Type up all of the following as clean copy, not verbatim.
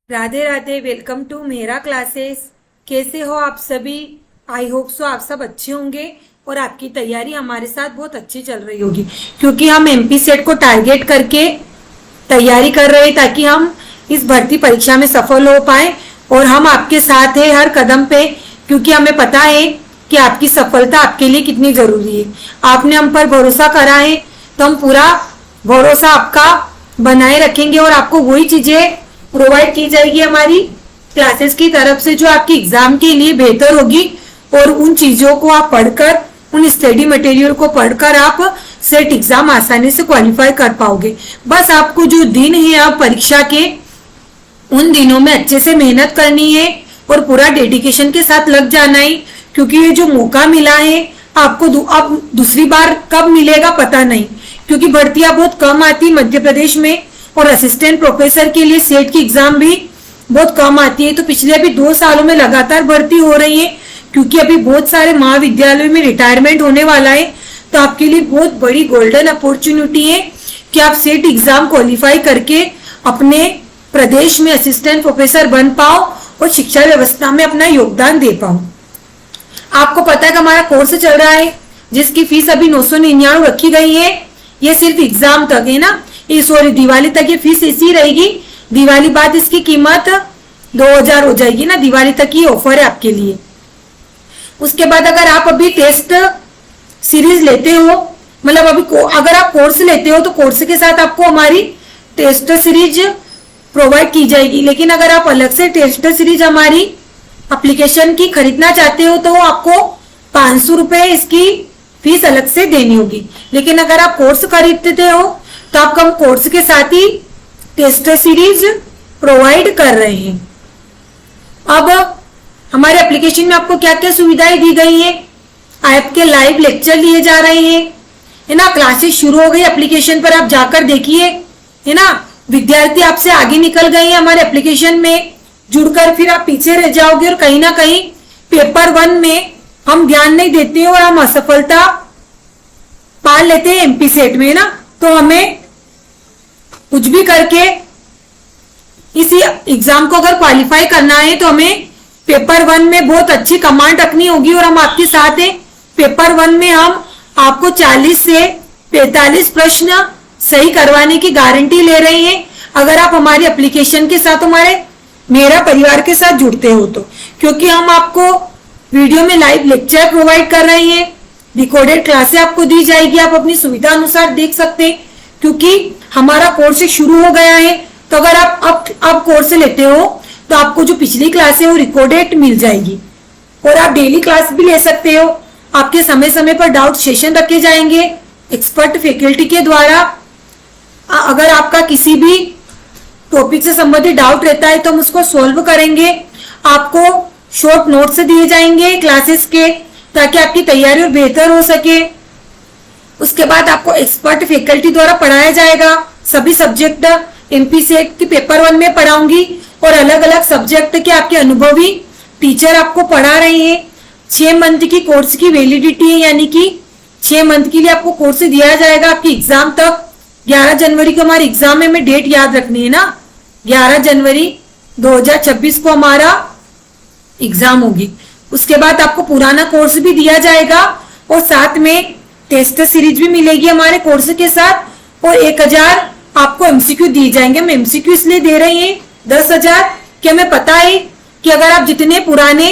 Radhe Radhe. Welcome to मेरा classes. कैसे हो आप सभी? आई होप सो आप सब अच्छे होंगे और आपकी तैयारी हमारे साथ बहुत अच्छी चल रही होगी, क्योंकि हम एमपी सेट को टारगेट करके तैयारी कर रहे हैं ताकि हम इस भर्ती परीक्षा में सफल हो पाए। और हम आपके साथ हैं हर कदम पे, क्योंकि हमें पता है कि आपकी सफलता आपके लिए कितनी जरूरी है। आपने हम पर भरोसा करा है तो हम पूरा भरोसा आपका बनाए रखेंगे और आपको वही चीजें प्रोवाइड की जाएगी हमारी क्लासेस की तरफ से जो आपकी एग्जाम के लिए बेहतर होगी। और उन चीजों को आप पढ़कर, उन स्टडी मटेरियल को पढ़कर आप सेट एग्जाम आसानी से क्वालिफाई कर पाओगे। बस आपको जो दिन है आप परीक्षा के, उन दिनों में अच्छे से मेहनत करनी है और पूरा डेडिकेशन के साथ लग जाना है, क्योंकि ये जो मौका मिला है आपको अब दूसरी बार कब मिलेगा पता नहीं, क्योंकि भर्तियां बहुत कम आती मध्य प्रदेश में और असिस्टेंट प्रोफेसर के लिए सेट की एग्जाम भी बहुत कम आती है। तो पिछले अभी 2 सालों में लगातार भर्ती हो रही है, क्योंकि अभी बहुत सारे महाविद्यालयों में रिटायरमेंट होने वाला है। तो आपके लिए बहुत बड़ी गोल्डन अपॉर्चुनिटी है कि आप सेट एग्जाम क्वालिफाई करके अपने प्रदेश में असिस्टेंट प्रोफेसर बन पाओ और शिक्षा व्यवस्था में अपना योगदान दे पाओ। आपको पता है कि हमारा कोर्स चल रहा है जिसकी फीस अभी 999 रखी गई है। ये सिर्फ एग्जाम तक है ना, सॉरी दिवाली तक ये फीस ऐसी रहेगी। दिवाली बाद इसकी कीमत 2000 हो जाएगी ना, दिवाली तक ये ऑफर है आपके लिए। उसके बाद अगर आप अभी टेस्ट सीरीज लेते हो, मतलब अभी अगर आप कोर्स लेते हो तो कोर्स के साथ आपको हमारी टेस्ट सीरीज प्रोवाइड की जाएगी। लेकिन अगर आप अलग से टेस्ट सीरीज हमारी एप्लीकेशन की खरीदना चाहते हो तो आपको 500 रुपए इसकी फीस अलग से देनी होगी। लेकिन अगर आप कोर्स खरीदते हो तो आपको हम कोर्स के साथ ही टेस्ट सीरीज प्रोवाइड कर रहे हैं। अब हमारे एप्लीकेशन में आपको क्या क्या सुविधाएं दी गई है? आपके लाइव लेक्चर लिए जा रहे हैं, है ना। क्लासेस शुरू हो गई, एप्लीकेशन पर आप जाकर देखिए, है ना। विद्यार्थी आपसे आगे निकल गए हैं हमारे एप्लीकेशन में जुड़कर, फिर आप पीछे रह जाओगे और कहीं ना कहीं पेपर 1 में हम ध्यान नहीं देते और हम असफलता पा लेते हैं एमपी सेट में, ना। तो हमें कुछ भी करके इसी एग्जाम को अगर क्वालिफाई करना है तो हमें पेपर 1 में बहुत अच्छी कमांड रखनी होगी और हम आपके साथ हैं। पेपर 1 में हम आपको 40 से 45 प्रश्न सही करवाने की गारंटी ले रहे हैं अगर आप हमारी एप्लीकेशन के साथ, हमारे मेरा परिवार के साथ जुड़ते हो तो। क्योंकि हम आपको वीडियो में लाइव लेक्चर प्रोवाइड कर रहे हैं, रिकॉर्डेड क्लासें आपको दी जाएगी, आप अपनी सुविधा अनुसार देख सकते हैं। क्योंकि हमारा कोर्स शुरू हो गया है तो अगर आप अब कोर्स लेते हो तो आपको जो पिछली क्लास है वो रिकॉर्डेड मिल जाएगी और आप डेली क्लास भी ले सकते हो। आपके समय समय पर डाउट सेशन रखे जाएंगे एक्सपर्ट फैकल्टी के द्वारा। अगर आपका किसी भी टॉपिक से संबंधित डाउट रहता है तो हम उसको सॉल्व करेंगे। आपको शॉर्ट नोट्स दिए जाएंगे क्लासेस के, ताकि आपकी तैयारी और बेहतर हो सके। उसके बाद आपको एक्सपर्ट फैकल्टी द्वारा पढ़ाया जाएगा। सभी सब्जेक्ट एमपी सेट की पेपर 1 में पढ़ाऊंगी और अलग अलग सब्जेक्ट के आपके अनुभवी टीचर आपको पढ़ा रहे हैं। 6 मंथ की कोर्स की वैलिडिटी है, यानी कि 6 मंथ के लिए आपको कोर्स दिया जाएगा आपकी एग्जाम तक। 11 जनवरी को हमारी एग्जाम है, हमें डेट याद रखनी है ना, 11 जनवरी 2026 को हमारा एग्जाम होगी। उसके बाद आपको पुराना कोर्स भी दिया जाएगा और साथ में टेस्ट सीरीज भी मिलेगी हमारे कोर्स के साथ और 1000 आपको एमसीक्यू दिए जाएंगे। हम एमसीक्यू इसलिए दे रहे हैं 10,000 कि हमें पता है कि अगर आप जितने पुराने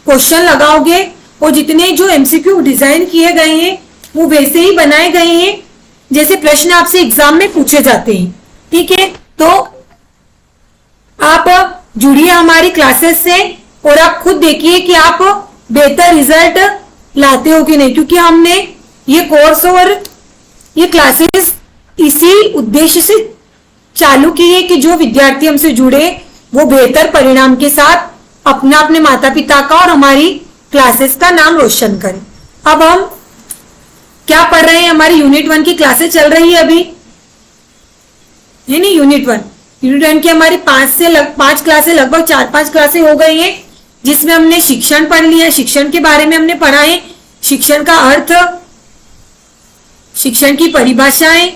क्वेश्चन लगाओगे और जितने जो एमसीक्यू डिजाइन किए गए हैं वो वैसे ही बनाए गए हैं जैसे प्रश्न आपसे एग्जाम में पूछे जाते हैं। ठीक है, तो आप जुड़िए हमारी क्लासेस से और आप खुद देखिए कि आप बेहतर रिजल्ट लाते हो कि नहीं, क्योंकि हमने ये कोर्स और ये क्लासेस इसी उद्देश्य से चालू की है कि जो विद्यार्थी हमसे जुड़े वो बेहतर परिणाम के साथ अपने माता पिता का और हमारी क्लासेस का नाम रोशन करें। अब हम क्या पढ़ रहे हैं? हमारी यूनिट 1 की क्लासेस चल रही है अभी, है नहीं। यूनिट 1 की हमारी 5 क्लासें, लगभग 4-5 क्लासें हो गई हैं, जिसमें हमने शिक्षण पढ़ लिया। शिक्षण के बारे में हमने पढ़ा है, शिक्षण का अर्थ, शिक्षण की परिभाषाएं,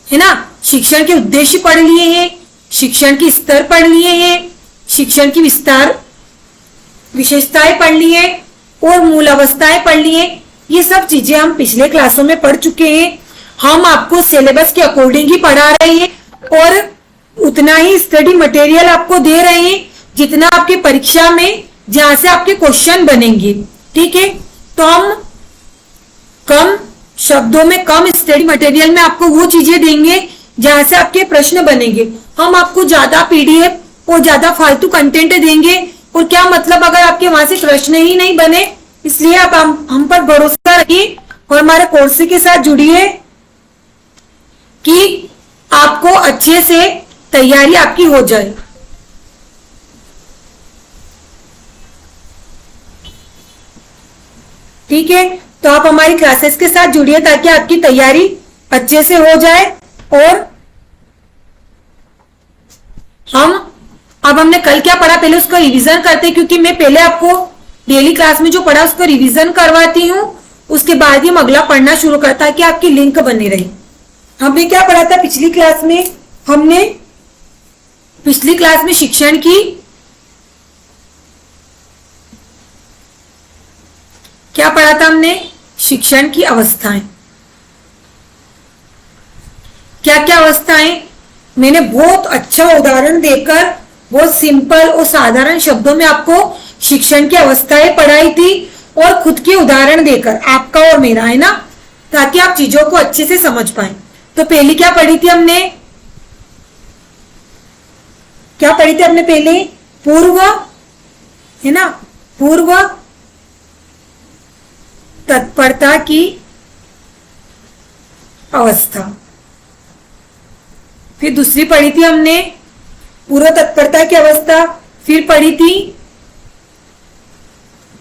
है ना। शिक्षण के उद्देश्य पढ़ लिए हैं, शिक्षण की स्तर पढ़ लिए हैं, शिक्षण की विस्तार विशेषताएं पढ़ ली है और मूल अवस्थाएं पढ़ ली है। ये सब चीजें हम पिछले क्लासों में पढ़ चुके हैं। हम आपको सिलेबस के अकॉर्डिंग ही पढ़ा रहे हैं और उतना ही स्टडी मटेरियल आपको दे रहे हैं जितना आपके परीक्षा में जहां से आपके क्वेश्चन बनेंगे। ठीक है, तो हम कम शब्दों में कम स्टडी मटेरियल में आपको वो चीजें देंगे जहां से आपके प्रश्न बनेंगे। हम आपको ज्यादा पीडीएफ और ज्यादा फालतू कंटेंट देंगे और क्या मतलब अगर आपके वहां से प्रश्न ही नहीं बने। इसलिए आप हम पर भरोसा रखिए और हमारे कोर्स के साथ जुड़िए कि आपको अच्छे से तैयारी आपकी हो जाए। ठीक है, तो आप हमारी क्लासेस के साथ जुड़िए ताकि आपकी तैयारी अच्छे से हो जाए। और अब हमने कल क्या पढ़ा पहले उसका रिवीजन करते हैं, क्योंकि मैं पहले आपको डेली क्लास में जो पढ़ा उसको रिवीजन करवाती हूँ, उसके बाद ही हम अगला पढ़ना शुरू करता है कि आपकी लिंक बनी रही। हमने क्या पढ़ा था पिछली क्लास में? हमने पिछली क्लास में शिक्षण की क्या पढ़ा था? हमने शिक्षण की अवस्थाएं, क्या क्या अवस्थाएं, मैंने बहुत अच्छा उदाहरण देकर बहुत सिंपल और साधारण शब्दों में आपको शिक्षण की अवस्थाएं पढ़ाई थी और खुद के उदाहरण देकर, आपका और मेरा, है ना, ताकि आप चीजों को अच्छे से समझ पाए। तो पहले क्या पढ़ी थी हमने? क्या पढ़ी थी हमने पहले? पूर्व, है ना, पूर्व तत्परता की अवस्था। फिर दूसरी पढ़ी थी हमने पूर्व तत्परता की अवस्था। फिर पढ़ी थी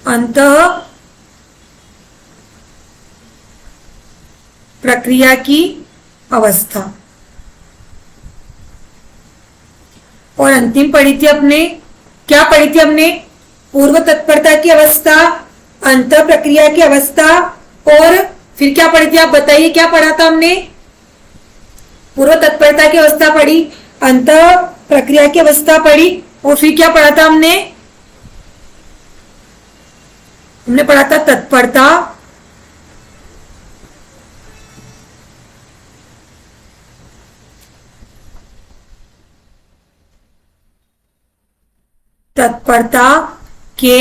अंतः प्रक्रिया की अवस्था। और अंतिम पढ़ी थी अपने, क्या पढ़ी थी हमने? पूर्व तत्परता की अवस्था, अंतः प्रक्रिया की अवस्था, और फिर क्या पढ़ी थी? आप बताइए क्या पढ़ा था हमने? पूर्व तत्परता की अवस्था पढ़ी, अंतः प्रक्रिया की अवस्था पढ़ी, और फिर क्या पढ़ा था हमने? हमने पढ़ा था तत्परता, तत्परता के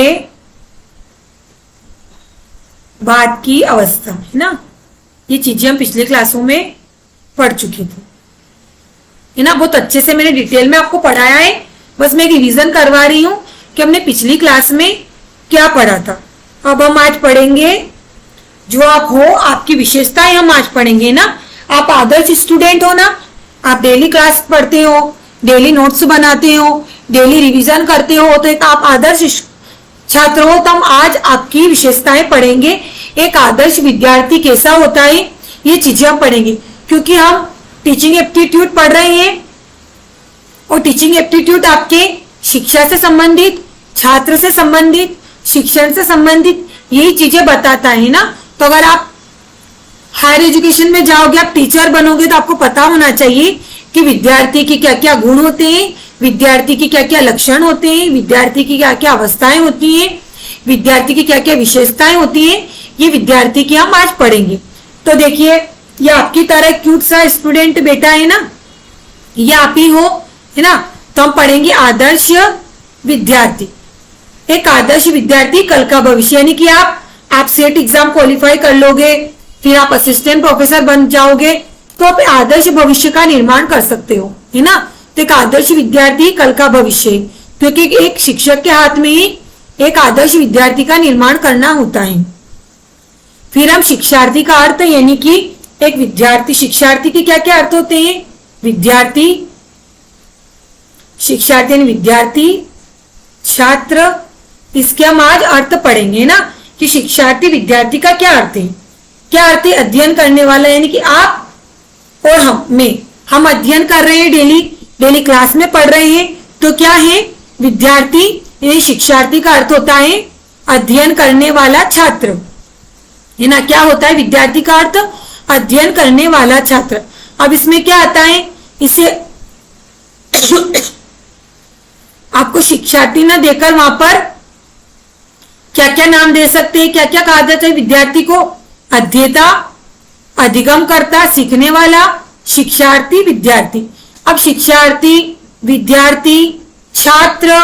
बाद की अवस्था, है ना। ये चीजें हम पिछले क्लासों में पढ़ चुके थे, है ना। बहुत अच्छे से मैंने डिटेल में आपको पढ़ाया है, बस मैं रिवीजन करवा रही हूं कि हमने पिछली क्लास में क्या पढ़ा था। अब हम आज पढ़ेंगे जो आप हो, आपकी विशेषताएं हम आज पढ़ेंगे ना। आप आदर्श स्टूडेंट हो ना, आप डेली क्लास पढ़ते हो, डेली नोट्स बनाते हो, डेली रिवीजन करते हो, तो एक आप आदर्श छात्र हो। तो हम आज आपकी विशेषताएं पढ़ेंगे। एक आदर्श विद्यार्थी कैसा होता है, ये चीजें हम पढ़ेंगे, क्योंकि हम टीचिंग एप्टीट्यूड पढ़ रहे हैं और टीचिंग एप्टीट्यूड आपके शिक्षा से संबंधित, छात्र से संबंधित, शिक्षण से संबंधित यही चीजें बताता है ना। तो अगर आप हायर एजुकेशन में जाओगे, आप टीचर बनोगे, तो आपको पता होना चाहिए कि विद्यार्थी के क्या क्या गुण होते हैं, विद्यार्थी के क्या क्या लक्षण होते हैं, विद्यार्थी की क्या क्या अवस्थाएं होती हैं, विद्यार्थी की क्या क्या विशेषताएं होती हैं। ये विद्यार्थी की हम आज पढ़ेंगे। तो देखिए, ये आपकी तरह क्यूट सा स्टूडेंट बेटा है ना, ये आप ही हो, है ना। तो हम पढ़ेंगे आदर्श विद्यार्थी। एक आदर्श विद्यार्थी कल का भविष्य, यानी कि आप सेट एग्जाम क्वालिफाई कर लोगे, फिर आप असिस्टेंट प्रोफेसर बन जाओगे, तो आप आदर्श भविष्य का निर्माण कर सकते हो, है ना। तो एक आदर्श विद्यार्थी कल का भविष्य, क्योंकि एक शिक्षक के हाथ में ही एक आदर्श विद्यार्थी का निर्माण करना होता है। फिर हम शिक्षार्थी का अर्थ, यानी कि एक विद्यार्थी, शिक्षार्थी के क्या क्या अर्थ होते हैं? विद्यार्थी, शिक्षार्थी यानी विद्यार्थी, छात्र, इसके हम आज अर्थ पढ़ेंगे ना, कि शिक्षार्थी विद्यार्थी का क्या अर्थ है। क्या अर्थ है? अध्ययन करने वाला, यानी कि आप और हम अध्ययन कर रहे हैं, डेली क्लास में पढ़ रहे हैं। तो क्या है? विद्यार्थी यानी शिक्षार्थी का अर्थ होता है अध्ययन करने वाला छात्र, है ना। क्या होता है विद्यार्थी का अर्थ? अध्ययन करने वाला छात्र। अब इसमें क्या आता है, इसे आपको शिक्षार्थी ना देकर वहां पर क्या क्या नाम दे सकते हैं, क्या क्या कहा जाता है विद्यार्थी को? अध्येता, अधिगम करता, सीखने वाला, शिक्षार्थी, विद्यार्थी। अब शिक्षार्थी, विद्यार्थी, छात्र,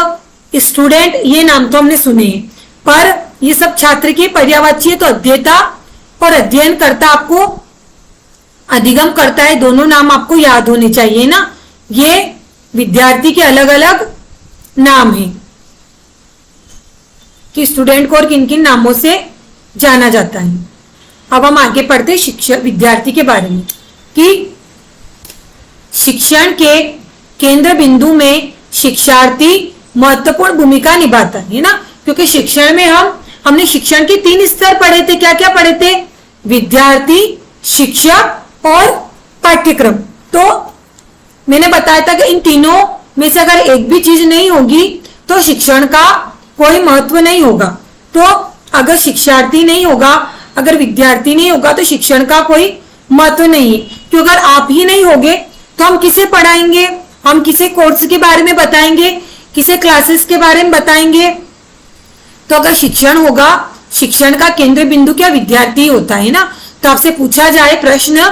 स्टूडेंट, ये नाम तो हमने सुने हैं, पर ये सब छात्र के पर्यायवाची है, तो अध्येता और अध्ययन करता आपको, अधिगम करता है, दोनों नाम आपको याद होने चाहिए ना। ये विद्यार्थी के अलग अलग नाम हैं कि स्टूडेंट को और किन किन नामों से जाना जाता है। अब हम आगे पढ़ते हैं शिक्षक विद्यार्थी के बारे में कि शिक्षण के केंद्र बिंदु में शिक्षार्थी महत्वपूर्ण भूमिका निभाता है ना, क्योंकि शिक्षण में हमने शिक्षण के 3 स्तर पढ़े थे। क्या क्या पढ़े थे? विद्यार्थी, शिक्षक और पाठ्यक्रम। तो मैंने बताया था कि इन तीनों में से अगर एक भी चीज नहीं होगी तो शिक्षण का कोई महत्व नहीं होगा। तो अगर शिक्षार्थी नहीं होगा, अगर विद्यार्थी नहीं होगा, तो शिक्षण का कोई महत्व नहीं है। क्योंकि अगर आप ही नहीं होगे तो हम किसे पढ़ाएंगे, हम किसे कोर्स के बारे में बताएंगे, किसे क्लासेस के बारे में बताएंगे? तो अगर शिक्षण होगा, शिक्षण का केंद्र बिंदु क्या विद्यार्थी होता है ना। तो आपसे पूछा जाए प्रश्न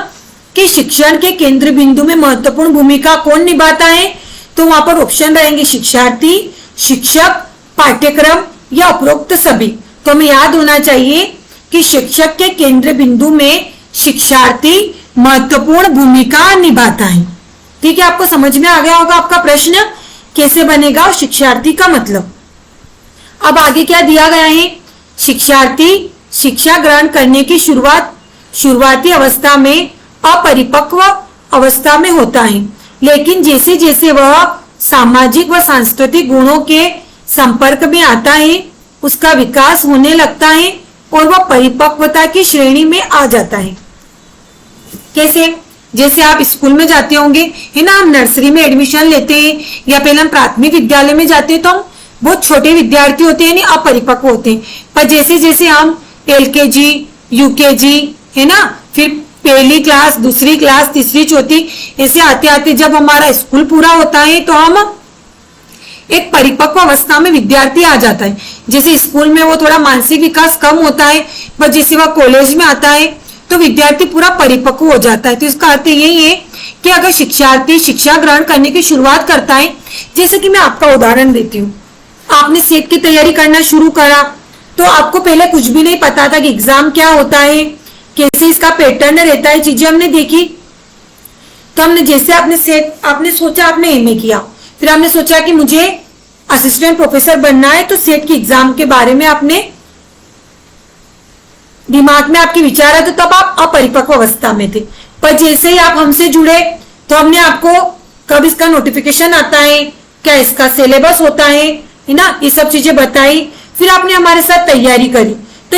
कि शिक्षण के केंद्र बिंदु में महत्वपूर्ण भूमिका कौन निभाता है, तो वहां पर ऑप्शन रहेंगे शिक्षार्थी, शिक्षक, पाठ्यक्रम या उपरोक्त सभी। तो हमें याद होना चाहिए कि शिक्षक के केंद्र बिंदु में शिक्षार्थी महत्वपूर्ण भूमिका निभाता है। ठीक है, आपको समझ में आ गया होगा आपका प्रश्न कैसे बनेगा और शिक्षार्थी का मतलब। अब आगे क्या दिया गया है? शिक्षार्थी शिक्षा ग्रहण करने की शुरुआती अवस्था में अपरिपक्व अवस्था में होता है, लेकिन जैसे जैसे वह सामाजिक व सांस्कृतिक गुणों के संपर्क में आता है उसका विकास होने लगता है और वह परिपक्वता की श्रेणी में आ जाता है। कैसे? जैसे आप स्कूल में जाते होंगे है ना, हम नर्सरी में एडमिशन लेते हैं या पहले हम प्राथमिक विद्यालय में जाते हैं तो हम बहुत छोटे विद्यार्थी होते हैं, अपरिपक्व होते हैं। पर जैसे जैसे हम LKG, UKG है ना, फिर पहली क्लास, दूसरी क्लास, तीसरी, चौथी, ऐसे आते आते जब हमारा स्कूल पूरा होता है तो हम एक परिपक्व अवस्था में विद्यार्थी आ जाता है। जैसे स्कूल में वो थोड़ा मानसिक विकास कम होता है, पर जैसे वह कॉलेज में आता है तो विद्यार्थी पूरा परिपक्व हो जाता है। तो इसका अर्थ यही है कि अगर शिक्षार्थी शिक्षा ग्रहण करने की शुरुआत करता है, जैसे कि मैं आपका उदाहरण देती हूँ, आपने सेट की तैयारी करना शुरू करा तो आपको पहले कुछ भी नहीं पता था कि एग्जाम क्या होता है, कैसे इसका पैटर्न रहता है, चीजें हमने देखी। तो हमने जैसे आपने सोचा, आपने एमए किया, फिर हमने सोचा कि मुझे असिस्टेंट प्रोफेसर बनना है, तो सेट की एग्जाम के बारे में आपने दिमाग में आपके विचार है, तो तब आप अपरिपक्व अवस्था में थे। पर जैसे ही आप हमसे जुड़े तो हमने आपको कब इसका नोटिफिकेशन आता है, क्या इसका सिलेबस होता है ना, ये सब चीजें बताई, फिर आपने हमारे साथ तैयारी करी। तो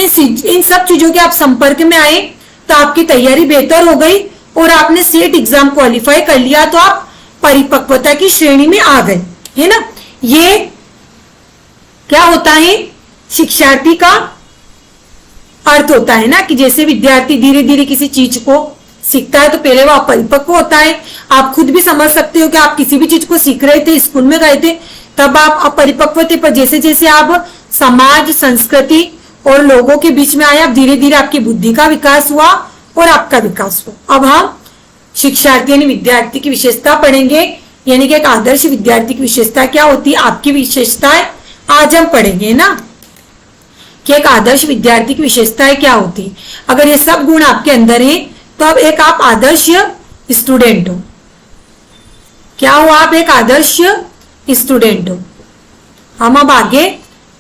इन सब चीजों के आप संपर्क में आए तो आपकी तैयारी बेहतर हो गई और आपने सेट एग्जाम क्वालिफाई कर लिया, तो आप परिपक्वता की श्रेणी में आ गए, है ना। ये क्या होता है? शिक्षार्थी का अर्थ होता है ना, कि जैसे विद्यार्थी धीरे धीरे किसी चीज को सीखता है तो पहले वो अपरिपक्व होता है। आप खुद भी समझ सकते हो कि आप किसी भी चीज को सीख रहे थे, स्कूल में गए थे, तब आप अपरिपक्व थे, पर जैसे जैसे आप समाज, संस्कृति और लोगों के बीच में आए, आप धीरे धीरे आपकी बुद्धि का विकास हुआ और आपका विकास हुआ। अब हम शिक्षार्थी यानी विद्यार्थी की विशेषता पढ़ेंगे, यानी कि एक आदर्श विद्यार्थी की विशेषता क्या होती है, आपकी विशेषताएं आज हम पढ़ेंगे ना, कि एक आदर्श विद्यार्थी की विशेषताएं क्या होती है। अगर ये सब गुण आपके अंदर है तो अब एक आप आदर्श स्टूडेंट हो। क्या हो? आप एक आदर्श स्टूडेंट हो। हम अब आगे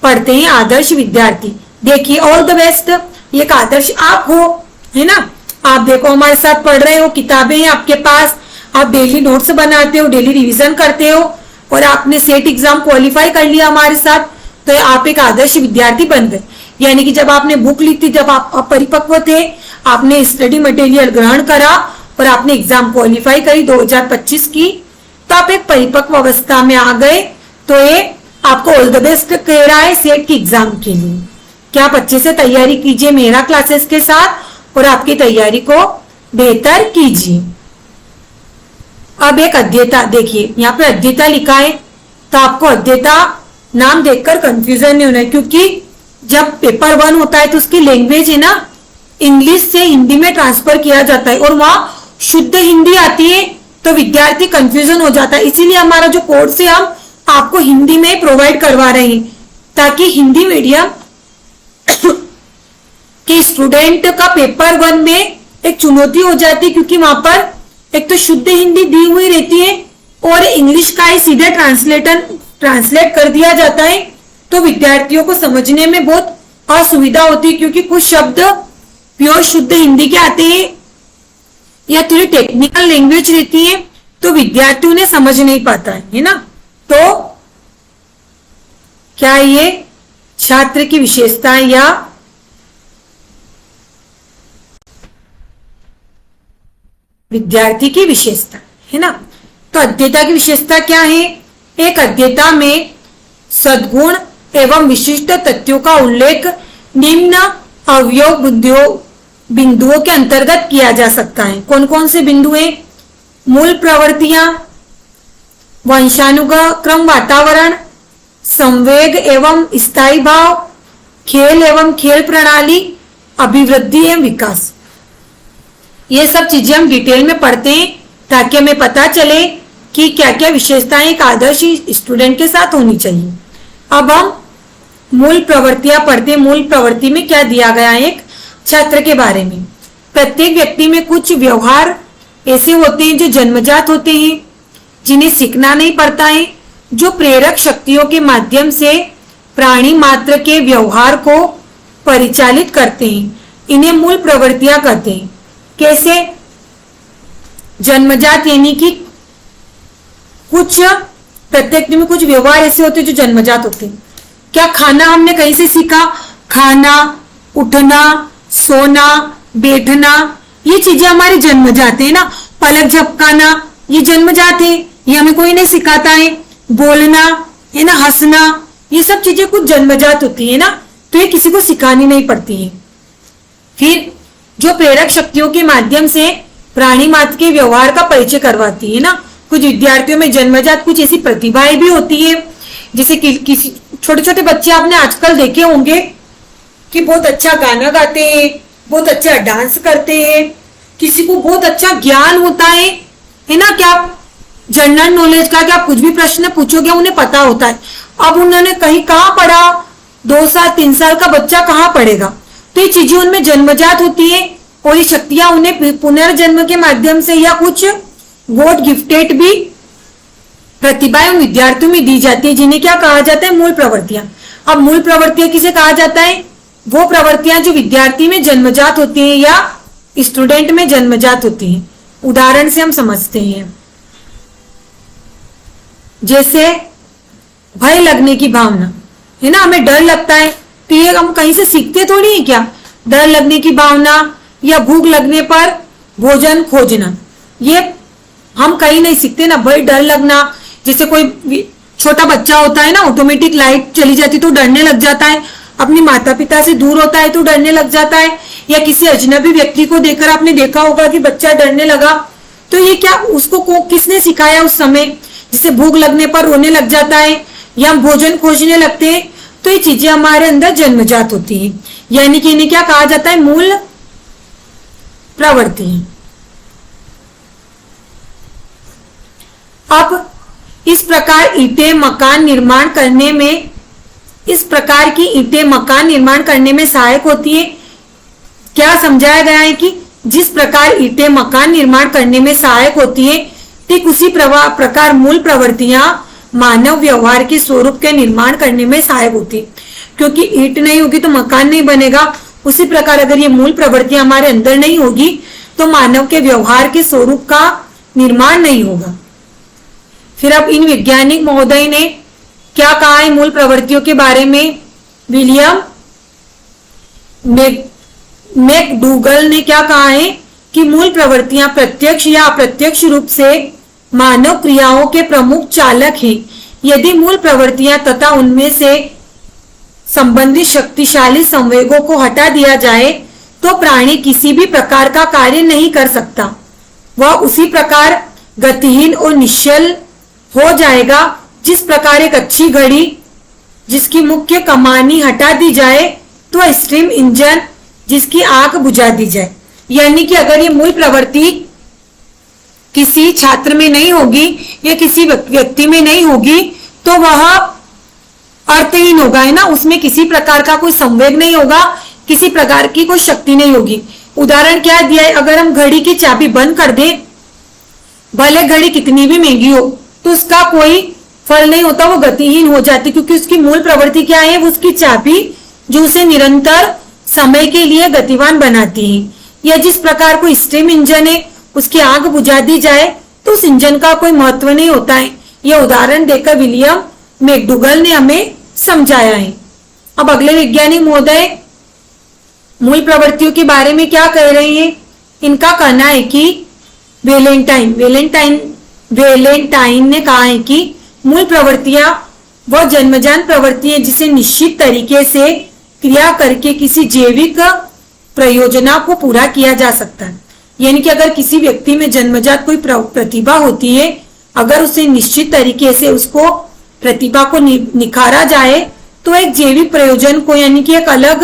पढ़ते हैं आदर्श विद्यार्थी। देखिए, ऑल द बेस्ट। एक आदर्श आप हो, है ना। आप देखो हमारे साथ पढ़ रहे हो, किताबें हैं आपके पास, आप डेली नोट्स बनाते हो, डेली रिवीजन करते हो और आपने सेट एग्जाम क्वालिफाई कर लिया हमारे साथ, तो आप एक आदर्श विद्यार्थी बन गए। यानी कि जब आपने बुक ली थी, जब आप अपरिपक्व थे, आपने स्टडी मटेरियल ग्रहण करा और आपने एग्जाम क्वालिफाई करी 2025 की, तो आप एक परिपक्व अवस्था में आ गए। तो ये आपको ऑल द बेस्ट कह रहा है सेट की एग्जाम के लिए। क्या आप अच्छे से तैयारी कीजिए मेरा क्लासेस के साथ और आपकी तैयारी को बेहतर कीजिए। अब एक अध्येता, देखिए यहाँ पे अध्येता लिखा है, तो आपको अध्येता नाम देखकर कंफ्यूजन नहीं होना है, क्योंकि जब पेपर 1 होता है तो उसकी लैंग्वेज है ना इंग्लिश से हिंदी में ट्रांसफर किया जाता है, और वहां शुद्ध हिंदी आती है, तो विद्यार्थी कंफ्यूजन हो जाता है। इसीलिए हमारा जो कोर्स है हम आपको हिंदी में प्रोवाइड करवा रहे हैं, ताकि हिंदी मीडियम के स्टूडेंट का पेपर 1 में एक चुनौती हो जाती है, क्योंकि वहां पर एक तो शुद्ध हिंदी दी हुई रहती है और इंग्लिश का ही सीधे ट्रांसलेट कर दिया जाता है, तो विद्यार्थियों को समझने में बहुत असुविधा होती है, क्योंकि कुछ शब्द प्योर शुद्ध हिंदी के आते हैं या थोड़ी टेक्निकल लैंग्वेज रहती है, तो विद्यार्थी उन्हें समझ नहीं पाता है ना। तो क्या ये छात्र की विशेषता या विद्यार्थी की विशेषता है ना। तो अध्येता की विशेषता क्या है? एक अध्येता में सद्गुण एवं विशिष्ट तथ्यों का उल्लेख निम्न अवयव बिंदुओं के अंतर्गत किया जा सकता है। कौन कौन से बिंदु हैं? मूल प्रवृत्तियां, वंशानुक्रम वातावरण, संवेग एवं स्थायी भाव, खेल एवं खेल प्रणाली, अभिवृद्धि एवं विकास। ये सब चीजें हम डिटेल में पढ़ते हैं ताकि हमें पता चले कि क्या क्या विशेषताएं एक आदर्श स्टूडेंट के साथ होनी चाहिए। अब हम मूल प्रवृत्तियां पढ़ते हैं। मूल प्रवृत्ति में क्या दिया गया है एक छात्र के बारे में। प्रत्येक व्यक्ति में कुछ व्यवहार ऐसे होते हैं जो जन्मजात होते हैं, जिन्हें सीखना नहीं पड़ता है, जो प्रेरक शक्तियों के माध्यम से प्राणी मात्र के व्यवहार को परिचालित करते हैं। इन्हें मूल प्रवृत्तियां कहते हैं। कैसे? जन्मजात यानी कि कुछ प्रत्येक में कुछ व्यवहार ऐसे होते हैं जो जन्मजात होते हैं। क्या खाना हमने कहीं से सीखा? खाना, उठना, सोना, बैठना, ये चीजें हमारी जन्मजात है ना। पलक झपकाना ये जन्मजात है, ये हमें कोई नहीं सिखाता है। बोलना है ना, हंसना, ये सब चीजें कुछ जन्मजात होती है ना, तो ये किसी को सिखानी नहीं पड़ती है। फिर जो प्रेरक शक्तियों के माध्यम से प्राणी मात्र के व्यवहार का परिचय करवाती है ना। कुछ विद्यार्थियों में जन्मजात कुछ ऐसी प्रतिभाएं भी होती है, जैसे किसी छोटे छोटे बच्चे आपने आजकल देखे होंगे कि बहुत अच्छा गाना गाते हैं, बहुत अच्छा डांस करते हैं, किसी को बहुत अच्छा ज्ञान होता है ना। क्या जनरल नॉलेज का क्या कुछ भी प्रश्न पूछोगे उन्हें पता होता है। अब उन्होंने कहीं कहाँ पढ़ा? 2 साल 3 साल का बच्चा कहाँ पढ़ेगा? तो ये चीजें उनमें जन्मजात होती है, और ये शक्तियां उन्हें पुनर्जन्म के माध्यम से या कुछ गॉड गिफ्टेड भी प्रतिभाएं विद्यार्थियों में दी जाती है, जिन्हें क्या कहा जाता है? मूल प्रवृत्तियां। अब मूल प्रवृत्तियां किसे कहा जाता है? वो प्रवृत्तियां जो विद्यार्थी में जन्मजात होती हैं या स्टूडेंट में जन्मजात होती हैं। उदाहरण से हम समझते हैं, जैसे भय लगने की भावना है ना, हमें डर लगता है, तो ये हम कहीं से सीखते थोड़ी है क्या? डर लगने की भावना या भूख लगने पर भोजन खोजना, ये हम कहीं नहीं सीखते ना। भाई डर लगना, जैसे कोई छोटा बच्चा होता है ना, ऑटोमेटिक लाइट चली जाती तो डरने लग जाता है, अपने माता पिता से दूर होता है तो डरने लग जाता है, या किसी अजनबी व्यक्ति को देखकर आपने देखा होगा कि बच्चा डरने लगा, तो ये क्या उसको किसने सिखाया उस समय? जैसे भूख लगने पर रोने लग जाता है या हम भोजन खोजने लगते हैं, तो ये चीजें हमारे अंदर जन्मजात होती है, यानी कि इन्हें क्या कहा जाता है? मूल प्रवृत्ति। अब इस प्रकार ईंटें मकान निर्माण करने में, इस प्रकार की ईंटें मकान निर्माण करने में सहायक होती है। क्या समझाया गया है कि जिस प्रकार ईंटें मकान निर्माण करने में सहायक होती है, ठीक उसी प्रकार मूल प्रवृत्तियां मानव व्यवहार के स्वरूप के निर्माण करने में सहायक होती है। क्योंकि ईंट नहीं होगी तो मकान नहीं बनेगा, उसी प्रकार अगर ये मूल प्रवृत्तियां हमारे अंदर नहीं होगी तो मानव के व्यवहार के स्वरूप का निर्माण नहीं होगा। फिर अब इन वैज्ञानिक महोदय ने क्या कहा है मूल प्रवृत्तियों के बारे में? विलियम मैकडूगल ने क्या कहा है कि मूल प्रवृत्तियां प्रत्यक्ष या अप्रत्यक्ष रूप से मानव क्रियाओं के प्रमुख चालक हैं। यदि मूल प्रवृत्तियां तथा उनमें से संबंधित शक्तिशाली संवेगों को हटा दिया जाए तो प्राणी किसी भी प्रकार का कार्य नहीं कर सकता। वह उसी प्रकार गतिहीन और निश्चल हो जाएगा। जिस प्रकार एक अच्छी घड़ी जिसकी मुख्य कमानी हटा दी जाए तो स्टीम इंजन जिसकी आग बुझा दी जाए। यानी कि अगर ये मूल प्रवृत्ति किसी छात्र में नहीं होगी या किसी व्यक्ति में नहीं होगी तो वह अर्थहीन होगा, है ना। उसमें किसी प्रकार का कोई संवेग नहीं होगा, किसी प्रकार की कोई शक्ति नहीं होगी। उदाहरण क्या दिया है, अगर हम घड़ी की चाबी बंद कर दें, भले घड़ी कितनी भी महंगी हो तो उसका कोई फल नहीं होता, वो गतिहीन हो जाती, क्योंकि उसकी मूल प्रवृत्ति क्या है, वो उसकी चाबी जो उसे निरंतर समय के लिए गतिवान बनाती है। या जिस प्रकार कोई स्टीम इंजन है, उसकी आग बुझा दी जाए तो उस इंजन का कोई महत्व नहीं होता है। यह उदाहरण देकर विलियम मैकडूगल ने हमें समझाया है। अब अगले वैज्ञानिक महोदय मूल प्रवृत्तियों के बारे में क्या कह रहे हैं। इनका कहना है कि वेलेंटाइन ने कहा है कि मूल प्रवृत्तियां वह जन्मजात प्रवृत्ति है जिसे निश्चित तरीके से क्रिया करके किसी जैविक प्रयोजना को पूरा किया जा सकता है। यानी कि अगर किसी व्यक्ति में जन्मजात कोई प्रतिभा होती है, अगर उसे निश्चित तरीके से उसको प्रतिभा को निखारा जाए तो एक जैविक प्रयोजन को, यानी कि एक अलग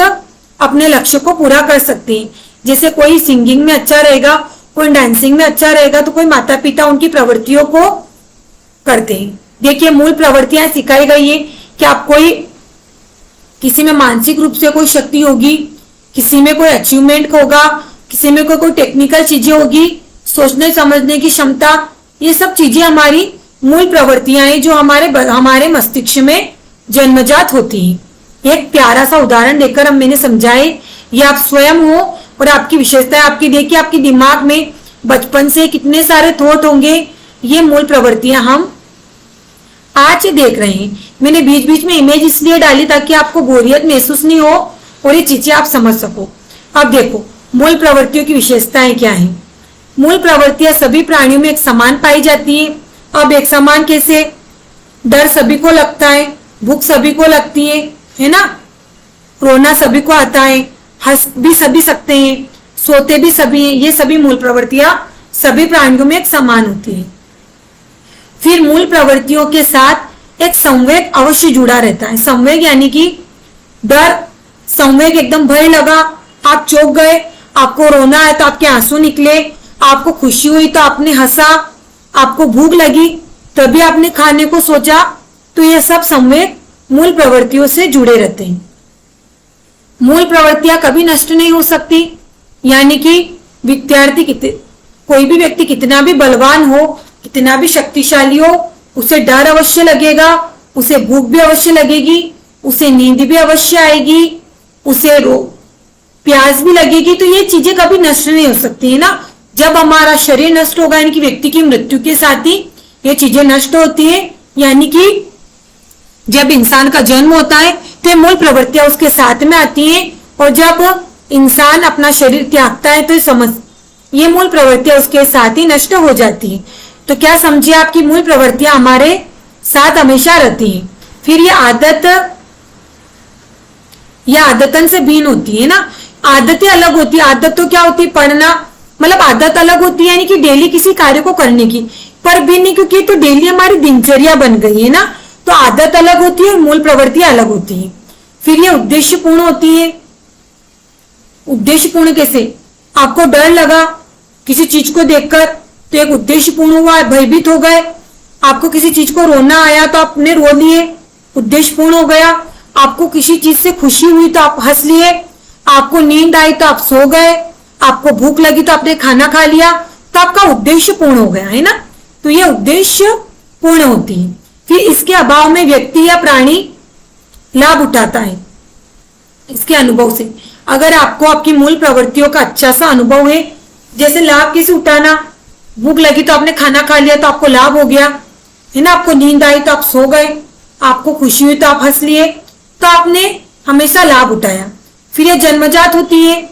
अपने लक्ष्य को पूरा कर सकते हैं। जैसे कोई सिंगिंग में अच्छा रहेगा, कोई डांसिंग में अच्छा रहेगा, तो कोई माता पिता उनकी प्रवृत्तियों को करते हैं। देखिए मूल प्रवृत्तियां सिखाई गई है कि आप कोई किसी में मानसिक रूप से कोई शक्ति होगी, किसी में कोई अचीवमेंट होगा, किसी में कोई टेक्निकल चीजें होगी, सोचने समझने की क्षमता, ये सब चीजें हमारी मूल प्रवृत्तियां हैं जो हमारे मस्तिष्क में जन्मजात होती हैं। एक प्यारा सा उदाहरण देकर मैंने समझाए, ये आप स्वयं हो और आपकी विशेषताएं आपकी देखिए, आपके दिमाग में बचपन से कितने सारे थॉट होंगे। ये मूल प्रवृत्तियां हम आज देख रहे हैं। मैंने बीच बीच में इमेज इसलिए डाली ताकि आपको बोरियत महसूस नहीं हो और ये चीजें आप समझ सको। अब देखो मूल प्रवृत्तियों की विशेषताएं क्या हैं। मूल प्रवृत्तियां सभी प्राणियों में एक समान पाई जाती है। अब एक समान कैसे, डर सभी को लगता है, भूख सभी को लगती है ना, रोना सभी को आता है, हंस भी सभी सकते हैं, सोते भी सभी हैं। ये सभी मूल प्रवृत्तियां सभी प्राणियों में एक समान होती है। फिर मूल प्रवृत्तियों के साथ एक संवेग अवश्य जुड़ा रहता है। संवेग यानी कि डर, संवेग एकदम भय लगा, आप चौंक गए, आपको रोना है तो आपके आंसू निकले, आपको खुशी हुई तो आपने हंसा, आपको भूख लगी तभी आपने खाने को सोचा, तो ये सब संवेग मूल प्रवृत्तियों से जुड़े रहते हैं। मूल प्रवृत्तियां कभी नष्ट नहीं हो सकती। यानी कि कोई भी व्यक्ति कितना भी बलवान हो, कितना भी शक्तिशाली हो, उसे डर अवश्य लगेगा, उसे भूख भी अवश्य लगेगी, उसे नींद भी अवश्य आएगी, उसे प्यास भी लगेगी। तो ये चीजें कभी नष्ट नहीं हो सकती है ना। जब हमारा शरीर नष्ट होगा, यानी कि व्यक्ति की मृत्यु के साथ ही ये चीजें नष्ट होती है। यानी कि जब इंसान का जन्म होता है तो मूल प्रवृत्तियां उसके साथ में आती हैं, और जब इंसान अपना शरीर त्यागता है तो ये मूल प्रवृत्तियां उसके साथ ही नष्ट हो जाती है। तो क्या समझिए, आपकी मूल प्रवृत्तियां हमारे साथ हमेशा रहती हैं। फिर ये आदतन से भिन्न होती है ना। आदतें अलग होती है। आदत तो क्या होती है, पढ़ना, मतलब आदत अलग होती है, यानी कि डेली किसी कार्य को करने की, पर भिन्न क्योंकि तो डेली हमारी दिनचर्या बन गई है ना। तो आदत अलग होती है और मूल प्रवृत्तियां अलग होती है। फिर ये उद्देश्यपूर्ण होती है। उद्देश्यपूर्ण कैसे, आपको डर लगा किसी चीज को देखकर तो एक उद्देश्यपूर्ण हुआ, भयभीत हो गए। आपको किसी चीज को रोना आया तो आपने रो लिए, उद्देश्यपूर्ण हो गया। आपको किसी चीज से खुशी हुई तो आप हंस लिए, आपको नींद आई तो आप सो गए, आपको भूख लगी तो आपने खाना खा लिया, तो आपका उद्देश्य पूर्ण हो गया, है ना। तो ये उद्देश्य पूर्ण होती है। फिर इसके अभाव में व्यक्ति या प्राणी लाभ उठाता है इसके अनुभव से। अगर आपको आपकी मूल प्रवृत्तियों का अच्छा सा अनुभव है, जैसे लाभ किसे उठाना, भूख लगी तो आपने खाना खा लिया तो आपको लाभ हो गया, है ना। आपको नींद आई तो आप सो गए, आपको खुशी हुई तो आप हंस लिए, तो आपने हमेशा लाभ उठाया। फिर यह जन्मजात होती है,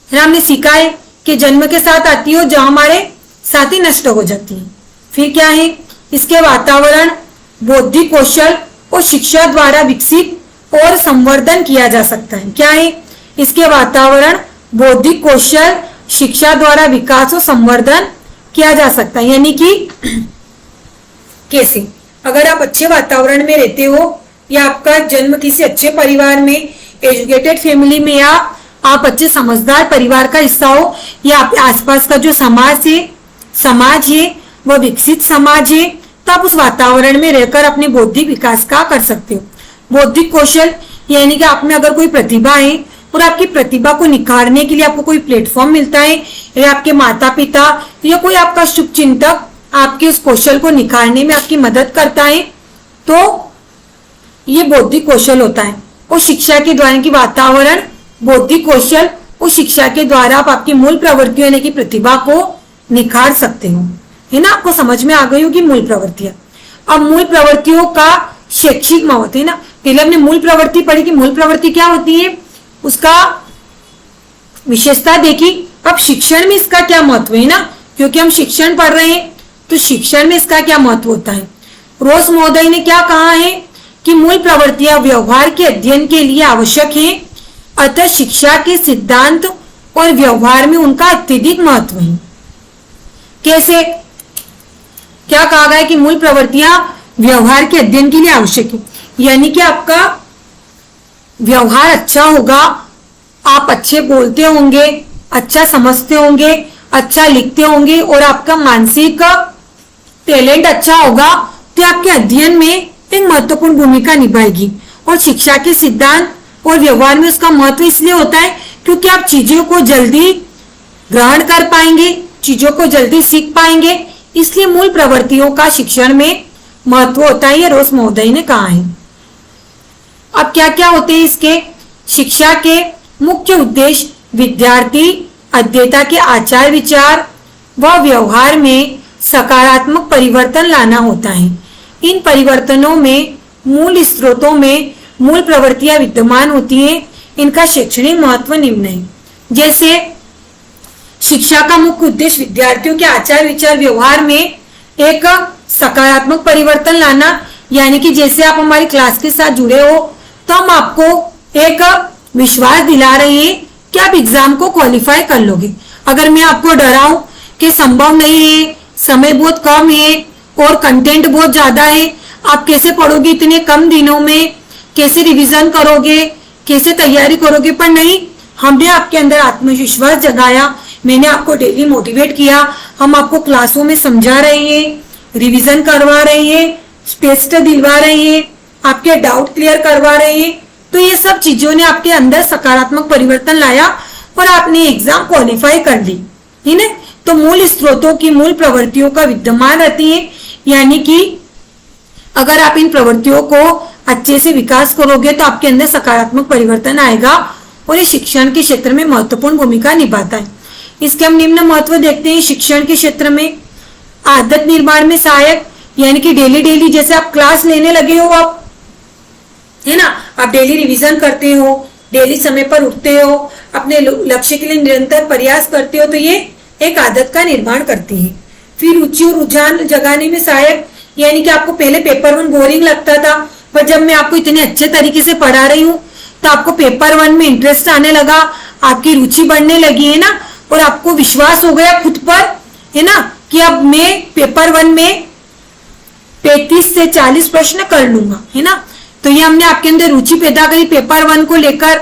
हमने सीखा है कि जन्म के साथ आती है, जो हमारे साथ ही नष्ट हो जाती है। फिर क्या है, इसके वातावरण, बौद्धिक कौशल और शिक्षा द्वारा विकसित और संवर्धन किया जा सकता है। क्या है, इसके वातावरण, बौद्धिक कौशल, शिक्षा द्वारा विकास और संवर्धन किया जा सकता है। यानी कि कैसे, अगर आप अच्छे वातावरण में रहते हो या आपका जन्म किसी अच्छे परिवार में, एजुकेटेड फैमिली में, या आप अच्छे समझदार परिवार का हिस्सा हो, या आपके आसपास का जो समाज है वह विकसित समाज है, तो आप उस वातावरण में रहकर अपने बौद्धिक विकास का कर सकते हो। बौद्धिक कौशल यानी कि आप में अगर कोई प्रतिभा है और आपकी प्रतिभा को निखारने के लिए आपको कोई प्लेटफॉर्म मिलता है, या आपके माता पिता या कोई आपका शुभचिंतक आपके उस कौशल को निखारने में आपकी मदद करता है, तो ये बौद्धिक कौशल होता है। और शिक्षा के द्वारा की वातावरण, बौद्धिक कौशल और शिक्षा के द्वारा आप आपकी मूल प्रवृत्तियों यानी कि प्रतिभा को निखार सकते हो, है ना। आपको समझ में आ गई होगी मूल प्रवृत्तियां। अब मूल प्रवृत्तियों का शैक्षिक महत्व है ना, पहले हमने मूल प्रवृत्ति पढ़ी कि मूल प्रवृत्ति क्या होती है, उसका विशेषता देखी। अब शिक्षण में इसका क्या महत्व है ना, क्योंकि हम शिक्षण पढ़ रहे हैं तो शिक्षण में इसका क्या महत्व होता है। रोज महोदय ने क्या कहा है कि मूल प्रवृत्तियां व्यवहार के अध्ययन के लिए आवश्यक है, अतः शिक्षा के सिद्धांत और व्यवहार में उनका अत्यधिक महत्व है। कैसे, क्या कहा गया है कि मूल प्रवृत्तियां व्यवहार के अध्ययन के लिए आवश्यक है, यानी कि आपका व्यवहार अच्छा होगा, आप अच्छे बोलते होंगे, अच्छा समझते होंगे, अच्छा लिखते होंगे और आपका मानसिक टैलेंट अच्छा होगा, तो आपके अध्ययन में एक महत्वपूर्ण भूमिका निभाएगी। और शिक्षा के सिद्धांत और व्यवहार में उसका महत्व इसलिए होता है क्योंकि आप चीजों को जल्दी ग्रहण कर पाएंगे, चीजों को जल्दी सीख पाएंगे, इसलिए मूल प्रवृत्तियों का शिक्षण में महत्व होता है, ये रोज महोदय ने कहा है। अब क्या क्या होते हैं इसके, शिक्षा के मुख्य उद्देश्य विद्यार्थी अध्येता के आचार विचार व व्यवहार में सकारात्मक परिवर्तन लाना होता है। इन परिवर्तनों में मूल स्रोतों में मूल प्रवृत्तियां विद्यमान होती हैं। इनका शैक्षणिक महत्व निम्न है। जैसे शिक्षा का मुख्य उद्देश्य विद्यार्थियों के आचार विचार व्यवहार में एक सकारात्मक परिवर्तन लाना, यानी कि जैसे आप हमारी क्लास के साथ जुड़े हो तो हम आपको एक विश्वास दिला रहे हैं कि आप एग्जाम को क्वालिफाई कर लोगे। अगर मैं आपको डराऊं कि संभव नहीं है, समय बहुत कम है और कंटेंट बहुत ज्यादा है, आप कैसे पढ़ोगे इतने कम दिनों में, कैसे रिवीजन करोगे, कैसे तैयारी करोगे, पर नहीं, हमने आपके अंदर आत्मविश्वास जगाया, मैंने आपको डेली मोटिवेट किया, हम आपको क्लासों में समझा रहे हैं, रिवीजन करवा रहे हैं, टेस्ट दिलवा रहे हैं, आपके डाउट क्लियर करवा रहे हैं, तो ये सब चीजों ने आपके अंदर सकारात्मक परिवर्तन लाया और आपने एग्जाम क्वालिफाई कर ली, है ना। तो मूल स्रोतों की मूल प्रवृत्तियों का विद्यमान रहती है, यानी कि अगर आप इन प्रवृत्तियों को अच्छे से विकास करोगे तो आपके अंदर सकारात्मक परिवर्तन आएगा और ये शिक्षण के क्षेत्र में महत्वपूर्ण भूमिका निभाता है। इसके हम निम्न महत्व देखते हैं। शिक्षण के क्षेत्र में आदत निर्माण में सहायक, यानी कि डेली जैसे आप क्लास लेने लगे हो, आप है ना, आप डेली रिवीजन करते हो, डेली समय पर उठते हो, अपने लक्ष्य के लिए निरंतर प्रयास करते हो, तो ये एक आदत का निर्माण करती है। फिर रुचि और रुझान जगाने में सहायक, यानी कि आपको पहले पेपर 1 बोरिंग लगता था, पर जब मैं आपको इतने अच्छे तरीके से पढ़ा रही हूँ तो आपको पेपर 1 में इंटरेस्ट आने लगा, आपकी रुचि बढ़ने लगी, है ना, और आपको विश्वास हो गया खुद पर, है ना, कि अब मैं पेपर 1 में 35 से 40 प्रश्न कर लूंगा, है ना। तो ये हमने आपके अंदर रुचि पैदा करी पेपर 1 को लेकर।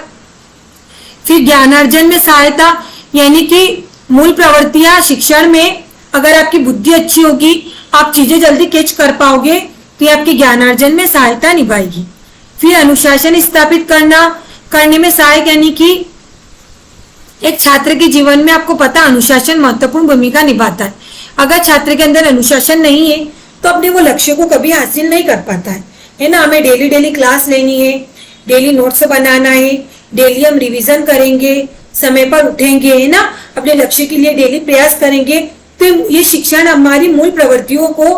फिर ज्ञानार्जन में सहायता, यानी कि मूल प्रवृत्तियां शिक्षण में, अगर आपकी बुद्धि अच्छी होगी, आप चीजें जल्दी कैच कर पाओगे, तो ये आपके ज्ञानार्जन में सहायता निभाएगी। फिर अनुशासन स्थापित करने में सहायक, यानी कि एक छात्र के जीवन में आपको पता अनुशासन महत्वपूर्ण भूमिका निभाता है। अगर छात्र के अंदर अनुशासन नहीं है तो अपने वो लक्ष्य को कभी हासिल नहीं कर पाता है ना। हमें डेली क्लास लेनी है, डेली नोट्स बनाना है, डेली हम रिवीजन करेंगे, समय पर उठेंगे, है ना, अपने लक्ष्य के लिए डेली प्रयास करेंगे, तो ये शिक्षण हमारी मूल प्रवृत्तियों को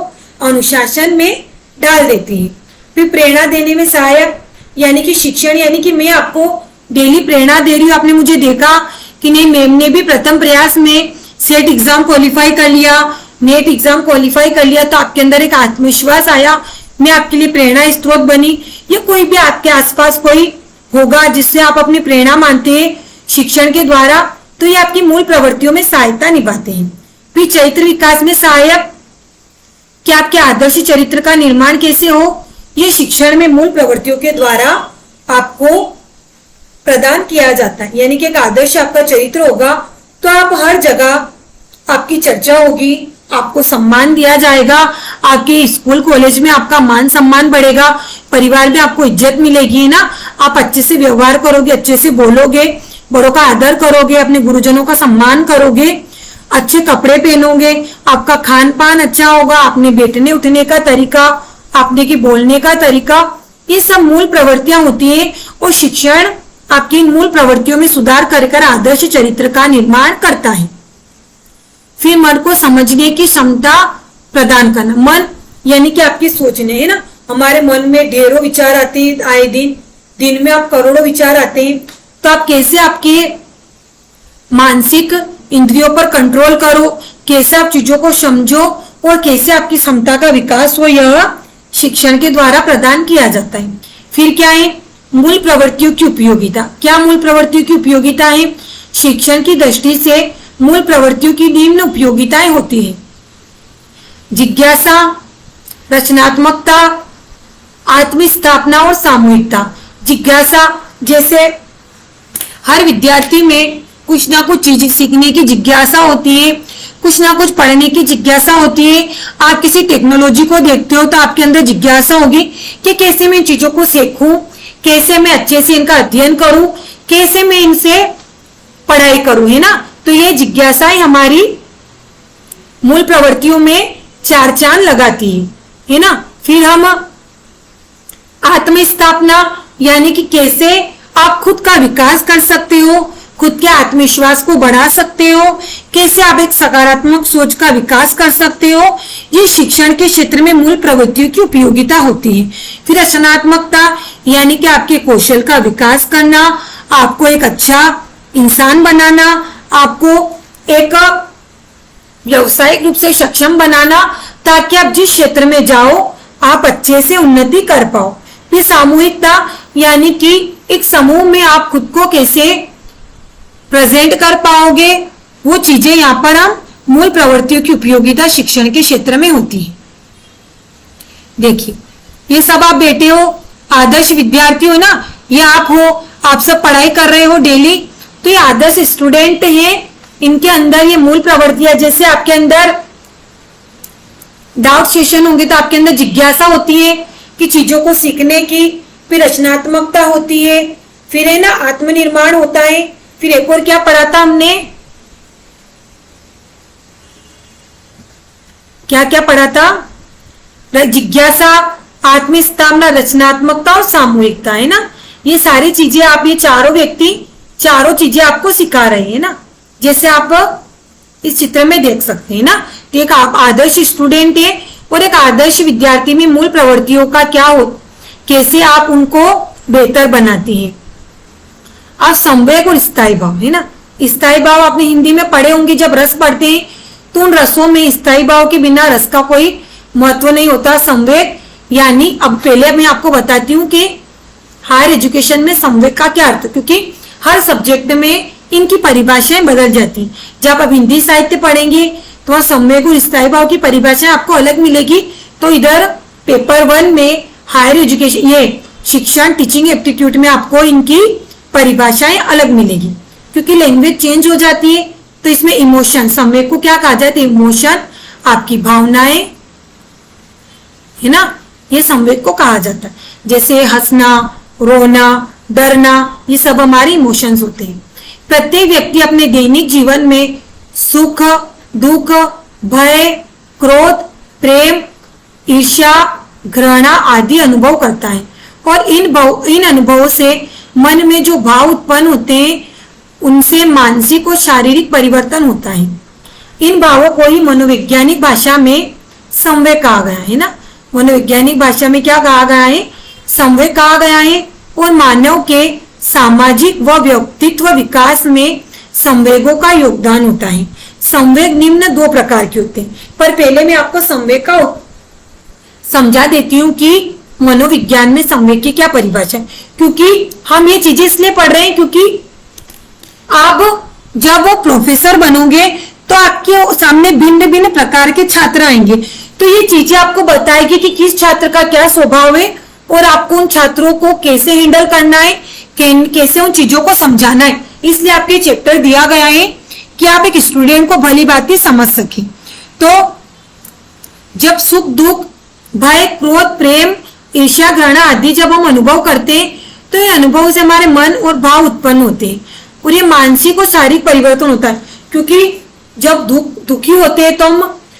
अनुशासन में डाल देती है। फिर प्रेरणा देने में सहायक, यानी कि शिक्षण, यानी कि मैं आपको डेली प्रेरणा दे रही हूँ, आपने मुझे देखा कि नहीं, मैम ने भी प्रथम प्रयास में सेट एग्जाम क्वालिफाई कर लिया, नेट एग्जाम क्वालिफाई कर लिया, तो आपके अंदर एक आत्मविश्वास आया, मैं आपके लिए प्रेरणा स्रोत बनी। या कोई भी आपके आसपास कोई होगा जिससे आप अपनी प्रेरणा मानते हैं शिक्षण के द्वारा, तो ये आपकी मूल प्रवृत्तियों में सहायता निभाते हैं। फिर चरित्र विकास में सहायक कि आपके आदर्श चरित्र का निर्माण कैसे हो, ये शिक्षण में मूल प्रवृत्तियों के द्वारा आपको प्रदान किया जाता है। यानी कि एक आदर्श आपका चरित्र होगा तो आप हर जगह आपकी चर्चा होगी, आपको सम्मान दिया जाएगा, आपके स्कूल कॉलेज में आपका मान सम्मान बढ़ेगा, परिवार में आपको इज्जत मिलेगी ना, आप अच्छे से व्यवहार करोगे, अच्छे से बोलोगे, बड़ों का आदर करोगे, अपने गुरुजनों का सम्मान करोगे, अच्छे कपड़े पहनोगे, आपका खान पान अच्छा होगा, अपने बैठने उठने का तरीका, आपने की बोलने का तरीका, ये सब मूल प्रवृत्तियां होती है और शिक्षण आपकी इन मूल प्रवृत्तियों में सुधार कर आदर्श चरित्र का निर्माण करता है। फिर मन को समझने की क्षमता प्रदान करना। मन यानी कि आपकी सोचने, है ना, हमारे मन में ढेरों विचार आते हैं आए दिन में आप करोड़ों विचार आते हैं, तो आप कैसे आपके मानसिक इंद्रियों पर कंट्रोल करो, कैसे आप चीजों को समझो और कैसे आपकी क्षमता का विकास हो, यह शिक्षण के द्वारा प्रदान किया जाता है। फिर क्या है, मूल प्रवृत्तियों की उपयोगिता। क्या मूल प्रवृत्तियों की उपयोगिता है? शिक्षण की दृष्टि से मूल प्रवृत्तियों की निम्न उपयोगिताएं होती है। जिज्ञासा, रचनात्मकता, आत्मस्थापना और सामूहिकता। जिज्ञासा, जैसे हर विद्यार्थी में कुछ ना कुछ चीज सीखने की जिज्ञासा होती है, कुछ ना कुछ पढ़ने की जिज्ञासा होती है। आप किसी टेक्नोलॉजी को देखते हो तो आपके अंदर जिज्ञासा होगी कि कैसे मैं चीजों को सीखूं, कैसे मैं अच्छे से इनका अध्ययन करूं, कैसे मैं इनसे पढ़ाई करूं, है ना। तो ये जिज्ञासाएं हमारी मूल प्रवृत्तियों में चार चांद लगाती है ना। फिर हम आत्मस्थापना यानी कि कैसे आप खुद का विकास कर सकते हो, खुद के आत्मविश्वास को बढ़ा सकते हो, कैसे आप एक सकारात्मक सोच का विकास कर सकते हो, ये शिक्षण के क्षेत्र में मूल प्रवृत्तियों की उपयोगिता होती है। फिर रचनात्मकता यानी कि आपके कौशल का विकास करना, आपको एक अच्छा इंसान बनाना, आपको एक व्यवसायिक रूप से सक्षम बनाना, ताकि आप जिस क्षेत्र में जाओ आप अच्छे से उन्नति कर पाओ। फिर सामूहिकता यानी कि एक समूह में आप खुद को कैसे प्रेजेंट कर पाओगे, वो चीजें यहाँ पर हम मूल प्रवृत्तियों की उपयोगिता शिक्षण के क्षेत्र में होती है। देखिए, ये सब आप बैठे हो, आदर्श विद्यार्थी हो ना, ये आप हो, आप सब पढ़ाई कर रहे हो डेली, तो ये आदर्श स्टूडेंट हैं, इनके अंदर ये मूल प्रवृत्तियां, जैसे आपके अंदर डाउट सेशन होंगे तो आपके अंदर जिज्ञासा होती है कि चीजों को सीखने की, फिर रचनात्मकता होती है, फिर है ना आत्मनिर्माण होता है। फिर एक और क्या पढ़ा था हमने, क्या क्या पढ़ा था, जिज्ञासा, आत्मस्थापना, रचनात्मकता और सामूहिकता, है ना। ये सारी चीजें आप, ये चारों व्यक्ति चारों चीजें आपको सिखा रहे हैं ना, जैसे आप इस चित्र में देख सकते हैं ना। तो एक आदर्श स्टूडेंट है और एक आदर्श विद्यार्थी में मूल प्रवृत्तियों का क्या हो, कैसे आप उनको बेहतर बनाती हैं। अब संवेग और स्थायी भाव, है ना। स्थायी भाव आपने हिंदी में पढ़े होंगे, जब रस पढ़ते हैं तो उन रसों में स्थायी भाव के बिना रस का कोई महत्व नहीं होता। संवेग यानी, अब पहले मैं आपको बताती हूँ कि हायर एजुकेशन में संवेग का क्या अर्थ, क्योंकि हर सब्जेक्ट में इनकी परिभाषाएं बदल जाती। जब आप हिंदी साहित्य पढ़ेंगे तो वह संवेग और स्थायी भाव की परिभाषाएं आपको अलग मिलेगी। तो इधर पेपर 1 में हायर एजुकेशन, ये शिक्षण टीचिंग एप्टीट्यूड में आपको इनकी परिभाषाएं अलग मिलेगी, क्योंकि लैंग्वेज चेंज हो जाती है। तो इसमें इमोशन, संवेग को क्या कहा जाता है, इमोशन, आपकी भावनाएं, है ना, ये संवेग को कहा जाता है। जैसे हंसना, रोना, डरना, ये सब हमारे इमोशंस होते हैं। प्रत्येक व्यक्ति अपने दैनिक जीवन में सुख, दुख, भय, क्रोध, प्रेम, ईर्ष्या, घृणा आदि अनुभव करता है, और इन अनुभवों से मन में जो भाव उत्पन्न होते हैं उनसे मानसिक और शारीरिक परिवर्तन होता है। इन भावों को ही मनोवैज्ञानिक भाषा में संवेग कहा गया है ना। मनोवैज्ञानिक भाषा में क्या कहा गया है, संवेग कहा गया है। और मानव के सामाजिक व व्यक्तित्व विकास में संवेगों का योगदान होता है। संवेग निम्न 2 प्रकार के होते हैं, पर पहले मैं आपको संवेग का समझा देती हूँ कि मनोविज्ञान में संवेग की क्या परिभाषा है। क्योंकि हम ये चीजें इसलिए पढ़ रहे हैं क्योंकि आप जब वो प्रोफेसर बनोगे तो आपके सामने भिन्न भिन्न प्रकार के छात्र आएंगे। तो ये चीजें आपको बताएगी कि किस छात्र का क्या स्वभाव है और आपको उन छात्रों को कैसे हैंडल करना है, कैसे उन चीजों को समझाना है। इसलिए आपके चैप्टर दिया गया है कि आप एक स्टूडेंट को भली भांति समझ सके। तो जब सुख दुख भय क्रोध प्रेम ईर्ष्या घृणा आदि जब हम अनुभव करते हैं तो ये अनुभव से हमारे मन और भाव उत्पन्न होते हैं और ये मानसिक और शारीरिक परिवर्तन होता है। क्योंकि जब दुखी होते हैं तो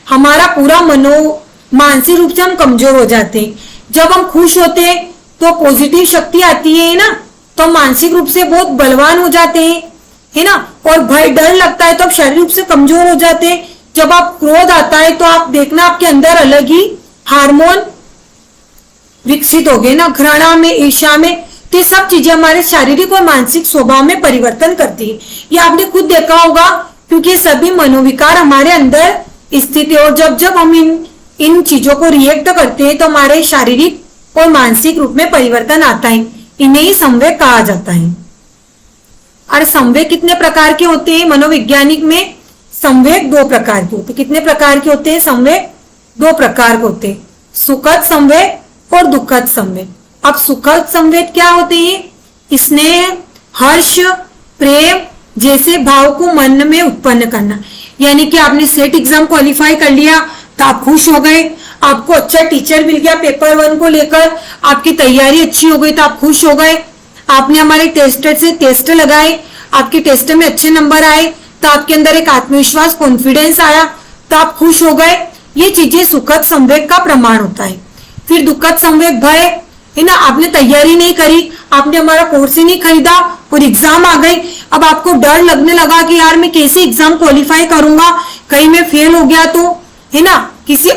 हमारा पूरा मानसिक रूप से हम कमजोर हो जाते हैं। जब हम खुश होते हैं तो पॉजिटिव शक्ति आती है ना, तो मानसिक रूप से बहुत बलवान हो जाते हैं, है ना। और भय डर लगता है तो आप शारीरिक रूप से कमजोर हो जाते हैं। जब आप क्रोध आता है तो आप देखना आपके अंदर अलग ही हार्मोन विकसित हो गए ना, घृणा में ईर्ष्या में। तो ये सब चीजें हमारे शारीरिक और मानसिक स्वभाव में परिवर्तन करती है। ये आपने खुद देखा होगा क्योंकि सभी मनोविकार हमारे अंदर स्थित है और जब जब हम इन चीजों को रिएक्ट करते हैं तो हमारे शारीरिक और मानसिक रूप में परिवर्तन आता है। इन्हें ही संवेग कहा जाता है। और संवेग कितने प्रकार के होते हैं? मनोवैज्ञानिक में संवेग 2 प्रकार के होते हैं। कितने प्रकार के होते हैं? संवेग 2 प्रकार के होते हैं, सुखद संवेग और दुखद संवेग। अब सुखद संवेग क्या होते हैं? स्नेह हर्ष प्रेम जैसे भाव को मन में उत्पन्न करना। यानी कि आपने सेट एग्जाम क्वालिफाई कर लिया तो आप खुश हो गए, आपको अच्छा टीचर मिल गया पेपर 1 को लेकर, आपकी तैयारी अच्छी हो गई तो आप खुश हो गए। आपने हमारे टेस्टर से टेस्ट लगाए, आपके टेस्ट में अच्छे नंबर आए तो आपके अंदर एक आत्मविश्वास कॉन्फिडेंस आया तो आप खुश हो गए। ये चीजें सुखद संवेग का प्रमाण होता है। फिर दुखद संवेग भय है ना, आपने तैयारी नहीं करी, आपने हमारा कोर्स ही नहीं खरीदा और एग्जाम आ गई। अब आपको डर लगने लगा कि यार मैं कैसे एग्जाम क्वालिफाई करूंगा, कहीं मैं फेल हो गया तो, है ना।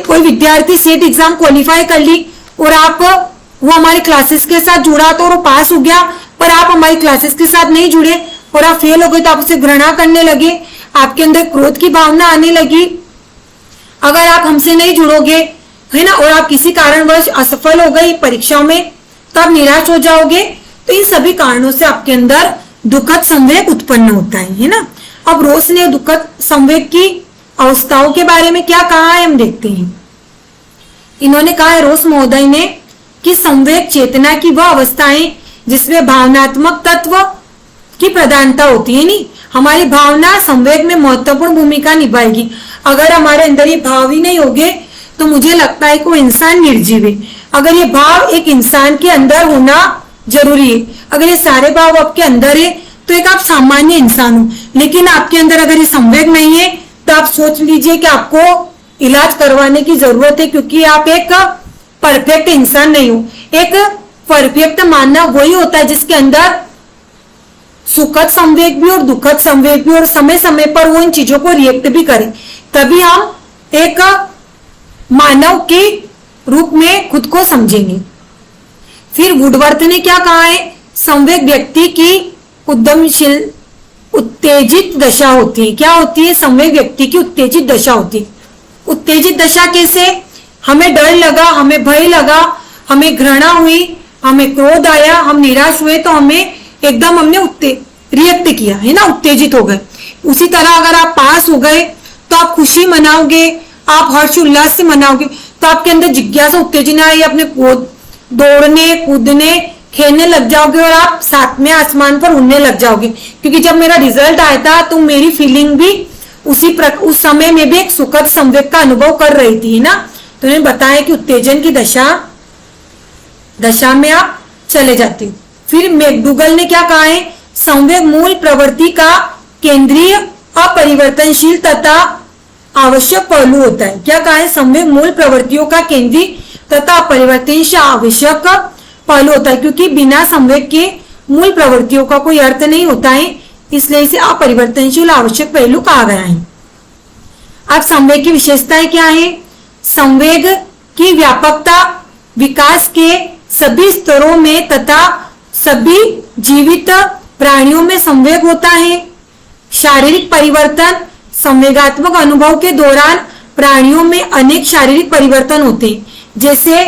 कोई विद्यार्थी सेट एग्जाम क्वालिफाई कर ली और वो हमारी क्लासेस के साथ जुड़ा तो वो पास हो गया, पर आप हमारी क्लासेस के साथ नहीं जुड़े और आप फेल हो गए तो आप उसे घृणा करने लगे, आपके अंदर क्रोध की भावना आने लगी। अगर आप हमसे नहीं जुड़ोगे, है ना, और आप किसी कारणवश असफल हो गई परीक्षाओं में तो आप निराश हो जाओगे। तो इन सभी कारणों से आपके अंदर दुखद संवेग उत्पन्न होता है ना। अब रोस ने दुखद संवेग की अवस्थाओं के बारे में क्या कहा है हम देखते हैं। इन्होंने कहा है रोस महोदय ने कि संवेग चेतना की वह अवस्थाएं जिसमें भावनात्मक तत्व की प्रधानता होती है। नहीं, हमारी भावना संवेग में महत्वपूर्ण भूमिका निभाएगी। अगर हमारे अंदर ये भाव ही नहीं होंगे तो मुझे लगता है कि वो इंसान निर्जीव है। अगर ये भाव एक इंसान के अंदर होना जरूरी है, अगर ये सारे भाव आपके अंदर है तो एक आप सामान्य इंसान हो। लेकिन आपके अंदर अगर ये संवेग नहीं है तो आप सोच लीजिए कि आपको इलाज करवाने की जरूरत है, क्योंकि आप एक परफेक्ट इंसान नहीं हो। एक परफेक्ट मानव वही होता है जिसके अंदर सुखद संवेग भी और दुखद संवेग भी और समय समय पर वो इन चीजों को रिएक्ट भी करे, तभी हम एक मानव के रूप में खुद को समझेंगे। फिर वुडवर्थ ने क्या कहा है? संवेग व्यक्ति की उद्यमशील उत्तेजित दशा होती है। क्या होती है? संवेग व्यक्ति की उत्तेजित दशा होती है। उत्तेजित दशा कैसे? हमें डर लगा, हमें भय लगा, हमें घृणा हुई, हमें क्रोध आया, हम निराश हुए तो हमने रिएक्ट किया, है ना, उत्तेजित हो गए। उसी तरह अगर आप पास हो गए तो आप खुशी मनाओगे, आप हर्ष उल्लास से मनाओगे, तो आपके अंदर जिज्ञासा उत्तेजना है, अपने दौड़ने कूदने खेलने लग जाओगे और आप साथ में आसमान पर उड़ने लग जाओगे। क्योंकि जब मेरा रिजल्ट आया था तो मेरी फीलिंग भी उस समय में भी एक सुखद संवेग का अनुभव कर रही थी ना। तो मैंने बताया कि उत्तेजन की दशा में आप चले जाते हो। फिर मैकडूगल ने क्या कहा है? संवेग मूल प्रवृत्ति का केंद्रीय अपरिवर्तनशील तथा आवश्यक पहलू होता है। क्या कहा है? संवेग मूल प्रवृत्तियों का केंद्रीय तथा अपरिवर्तनशील आवश्यक पहलू होता है, क्योंकि बिना संवेग के मूल प्रवृत्तियों का कोई अर्थ नहीं होता है, इसलिए इसे अपरिवर्तनशील आवश्यक पहलू कहा गया है। अब संवेग की विशेषताएं क्या है? संवेग की व्यापकता विकास के सभी स्तरों में तथा सभी जीवित प्राणियों में संवेग होता है। शारीरिक परिवर्तन, संवेगात्मक अनुभव के दौरान प्राणियों में अनेक शारीरिक परिवर्तन होते हैं, जैसे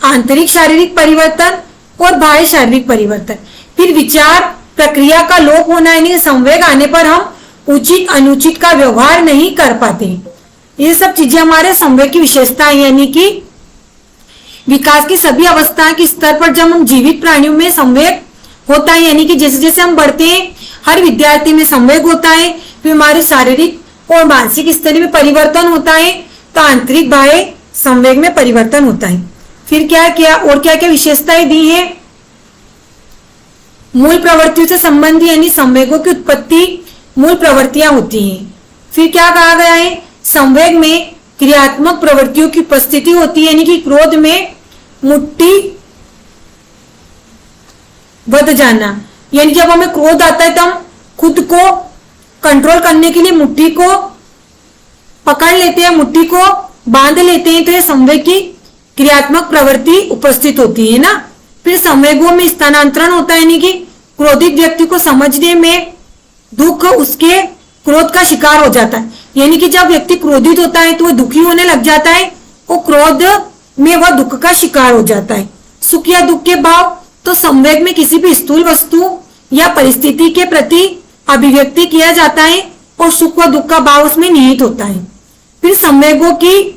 आंतरिक शारीरिक परिवर्तन और बाह्य शारीरिक परिवर्तन। फिर विचार प्रक्रिया का लोप होना, यानी संवेग आने पर हम उचित अनुचित का व्यवहार नहीं कर पाते। ये सब चीजें हमारे संवेग की विशेषताएं, यानी कि विकास की सभी अवस्थाओं के स्तर पर जब हम जीवित प्राणियों में संवेग होता है, यानी कि जैसे जैसे हम बढ़ते हैं हर विद्यार्थी में संवेग होता है, फिर हमारे शारीरिक और मानसिक स्तर में परिवर्तन होता है, तो आंतरिक बाह्य संवेग में परिवर्तन होता है। फिर क्या क्या और क्या क्या विशेषताएं दी है? मूल प्रवृत्तियों से संबंधी यानी संवेगों की उत्पत्ति मूल प्रवृत्तियां होती हैं। फिर क्या कहा गया है? संवेग में क्रियात्मक प्रवृत्तियों की उपस्थिति होती है, यानी कि क्रोध में मुट्ठी बंध जाना, यानी जब हमें क्रोध आता है तो हम खुद को कंट्रोल करने के लिए मुट्ठी को पकड़ लेते हैं, मुट्ठी को बांध लेते हैं, तो ये संवेग की क्रियात्मक प्रवृत्ति उपस्थित होती है ना। फिर संवेगों में स्थानांतरण होता है, यानी कि क्रोधित व्यक्ति को समझने में दुख उसके क्रोध का शिकार हो जाता है, यानी कि जब व्यक्ति क्रोधित होता है तो वह दुखी होने लग जाता है, वो क्रोध में वह दुख का शिकार हो जाता है। सुख या दुख के भाव, तो संवेग में किसी भी स्थूल वस्तु या परिस्थिति के प्रति अभिव्यक्ति किया जाता है और सुख व दुख का भाव उसमें निहित होता है। फिर संवेगों की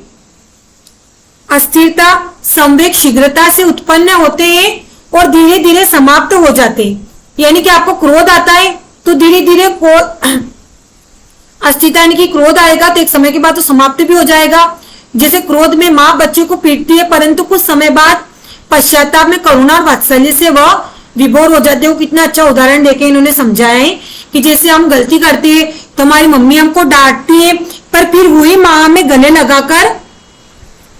अस्थिरता, संवेग शीघ्रता से उत्पन्न होते हैं और धीरे धीरे समाप्त हो जाते हैं, यानी कि आपको क्रोध आता है तो धीरे धीरे अस्थिरता यानी कि क्रोध आएगा तो एक समय के बाद तो समाप्त भी हो जाएगा। जैसे क्रोध में माँ बच्चे को पीटती है, परंतु कुछ समय बाद पश्चाताप में करुणा और वात्सल्य से वह विभोर हो जाते हो। कितना अच्छा उदाहरण देके इन्होंने समझाया है कि जैसे हम गलती करते हैं तो हमारी मम्मी हमको डांटती है, पर फिर वही माँ हमें गले लगाकर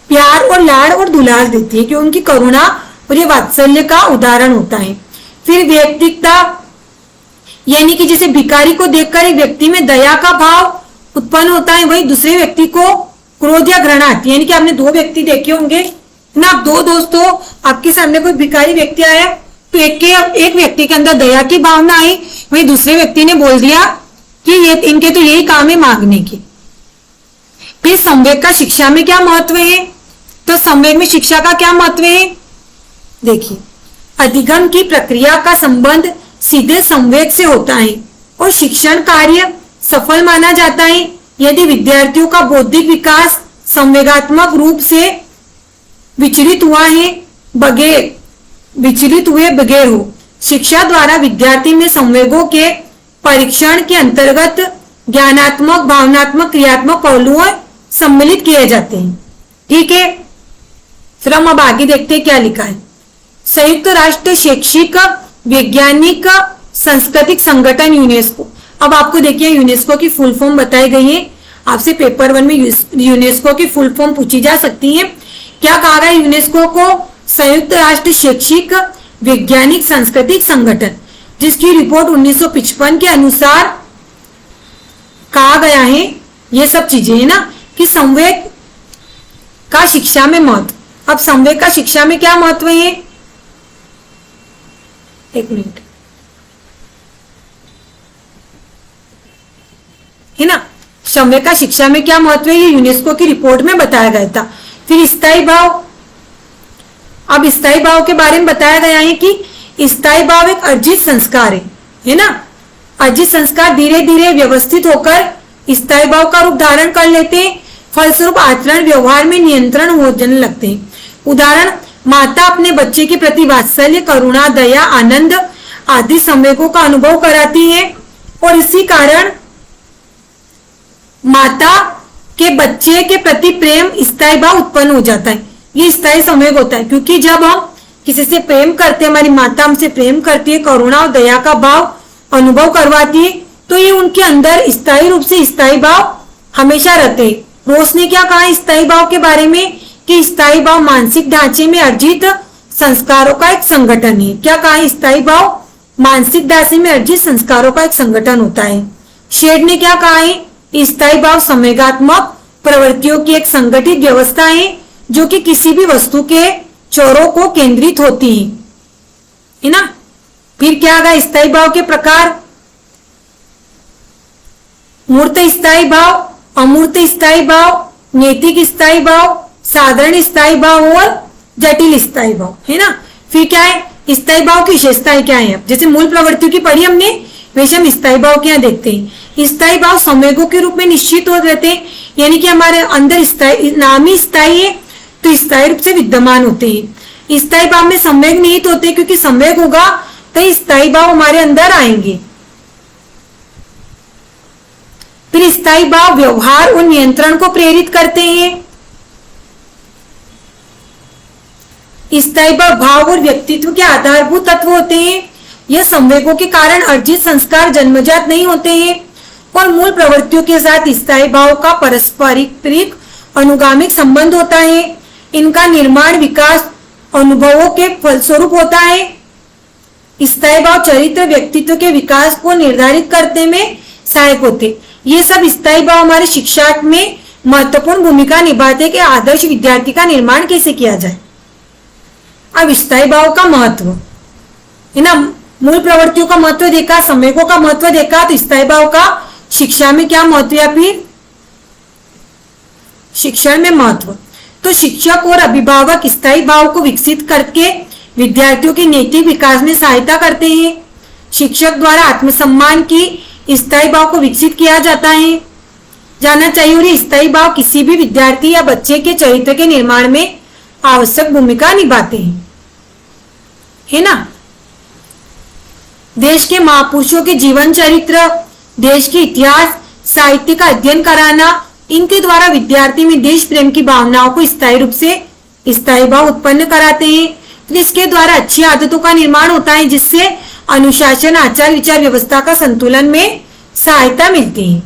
प्यार और लाड़ और दुलार देती है, क्योंकि उनकी करुणा और ये वात्सल्य का उदाहरण होता है। फिर व्यक्तिकता, यानी कि जैसे भिखारी को देखकर एक व्यक्ति में दया का भाव उत्पन्न होता है, वही दूसरे व्यक्ति को क्रोध या घृणा आती है। यानी कि आपने दो व्यक्ति देखे होंगे ना, आप दो दोस्त हो, आपके सामने कोई भिखारी व्यक्ति आया तो एक व्यक्ति के अंदर दया की भावना आई, वही दूसरे व्यक्ति ने बोल दिया कि ये इनके तो यही काम है मांगने की। फिर संवेग का शिक्षा में क्या महत्व है? तो संवेग में शिक्षा का क्या महत्व है? देखिए, अधिगम की प्रक्रिया का संबंध सीधे संवेग से होता है और शिक्षण कार्य सफल माना जाता है यदि विद्यार्थियों का बौद्धिक विकास संवेगात्मक रूप से विचलित हुए बगैर हो। शिक्षा द्वारा विद्यार्थी में संवेगों के परीक्षण के अंतर्गत ज्ञानात्मक, भावनात्मक, क्रियात्मक पहलुओं सम्मिलित किए जाते हैं। ठीक है, फिर हम अब आगे देखते हैं क्या लिखा है। संयुक्त राष्ट्र शैक्षिक, वैज्ञानिक, सांस्कृतिक संगठन यूनेस्को। अब आपको देखिए यूनेस्को की फुल फॉर्म बताई गई है, आपसे पेपर 1 में यूनेस्को की फुल फॉर्म पूछी जा सकती है। क्या कहा गया यूनेस्को को? संयुक्त राष्ट्र शैक्षिक, वैज्ञानिक, सांस्कृतिक संगठन, जिसकी रिपोर्ट 1955 के अनुसार कहा गया है ये सब चीजें है ना, कि संवेग का शिक्षा में महत्व। अब संवेग का शिक्षा में क्या महत्व है? एक मिनट, है ना, संवेग का शिक्षा में क्या महत्व है, ये यूनेस्को की रिपोर्ट में बताया गया था। फिर स्थायी भाव, अब स्थायी भाव के बारे में बताया गया है कि स्थायी भाव एक अर्जित संस्कार है ना। अर्जित संस्कार धीरे धीरे व्यवस्थित होकर स्थायी भाव का रूप धारण कर लेते हैं, फलस्वरूप आचरण व्यवहार में नियंत्रण हो जाने लगते हैं। उदाहरण, माता अपने बच्चे के प्रति वात्सल्य, करुणा, दया, आनंद आदि संवेगों का अनुभव कराती है और इसी कारण माता के बच्चे के प्रति प्रेम, स्थायी भाव उत्पन्न हो जाता है। ये स्थायी संवेग होता है, क्योंकि जब हम किसी से प्रेम करते हैं, हमारी माता हमसे प्रेम करती है, करुणा और दया का भाव अनुभव करवाती है, तो ये उनके अंदर स्थायी रूप से स्थायी भाव हमेशा रहते हैं। रोस ने क्या कहा स्थायी भाव के बारे में, कि स्थायी भाव मानसिक ढांचे में अर्जित संस्कारों का एक संगठन है। क्या कहा? स्थायी भाव मानसिक ढांचे में अर्जित संस्कारों का एक संगठन होता है। शेड ने क्या कहा है? स्थायी भाव संवेगात्मक प्रवृत्तियों की एक संगठित व्यवस्था है जो कि किसी भी वस्तु के छोरों को केंद्रित होती है ना। फिर क्या आगा स्थायी भाव के प्रकार? मूर्त स्थायी भाव, अमूर्त स्थायी भाव, नैतिक स्थायी भाव, साधारण स्थायी भाव और जटिल स्थायी भाव, है ना। फिर क्या है? स्थायी भाव की विशेषताएं क्या है? जैसे मूल प्रवृत्तियों की पढ़ी हमने, वैसे हम स्थायी भाव क्या देखते हैं। स्थायी भाव संवेगों के रूप में निश्चित हो रहते हैं, यानी कि हमारे अंदर स्थायी नाम ही स्थायी है तो स्थायी रूप से विद्यमान होते हैं। स्थायी भाव में संवेग निहित होते हैं, क्योंकि संवेग होगा तो स्थायी भाव हमारे अंदर आएंगे। फिर स्थायी भाव व्यवहार और नियंत्रण को प्रेरित करते हैं। स्थायी भाव और व्यक्तित्व के आधारभूत तत्व होते हैं। यह संवेगों के कारण अर्जित संस्कार जन्मजात नहीं होते हैं और मूल प्रवृत्तियों के साथ स्थायी भाव का पारस्परिक अनुगामिक संबंध होता है। इनका निर्माण विकास अनुभवों के फलस्वरूप होता है। स्थायी भाव चरित्र व्यक्तित्व के विकास को निर्धारित करने में सहायक होते। ये सब स्थायी भाव हमारे शिक्षा में महत्वपूर्ण भूमिका निभाते कि आदर्श विद्यार्थी का निर्माण कैसे किया जाए। अब स्थायी भाव का महत्व है ना, मूल प्रवृत्तियों का महत्व देखा, संवेगों का महत्व देखा, तो स्थायी भाव का शिक्षा में क्या महत्व है। फिर शिक्षण में महत्व, तो शिक्षक और अभिभावक स्थायी भाव को विकसित करके विद्यार्थियों के नैतिक विकास में सहायता करते हैं। शिक्षक द्वारा आत्मसम्मान की स्थायी भाव को विकसित किया जाता है, जाना चाहिए। और स्थायी भाव किसी भी विद्यार्थी या बच्चे के चरित्र के निर्माण में आवश्यक भूमिका निभाते हैं, है ना। देश के महापुरुषों के जीवन चरित्र, देश के इतिहास, साहित्य का अध्ययन कराना, इनके द्वारा विद्यार्थी में देश प्रेम की भावनाओं को स्थायी रूप से स्थायी भाव उत्पन्न कराते हैं। तो इसके द्वारा अच्छी आदतों का निर्माण होता है, जिससे अनुशासन, आचार विचार व्यवस्था का संतुलन में सहायता मिलती है।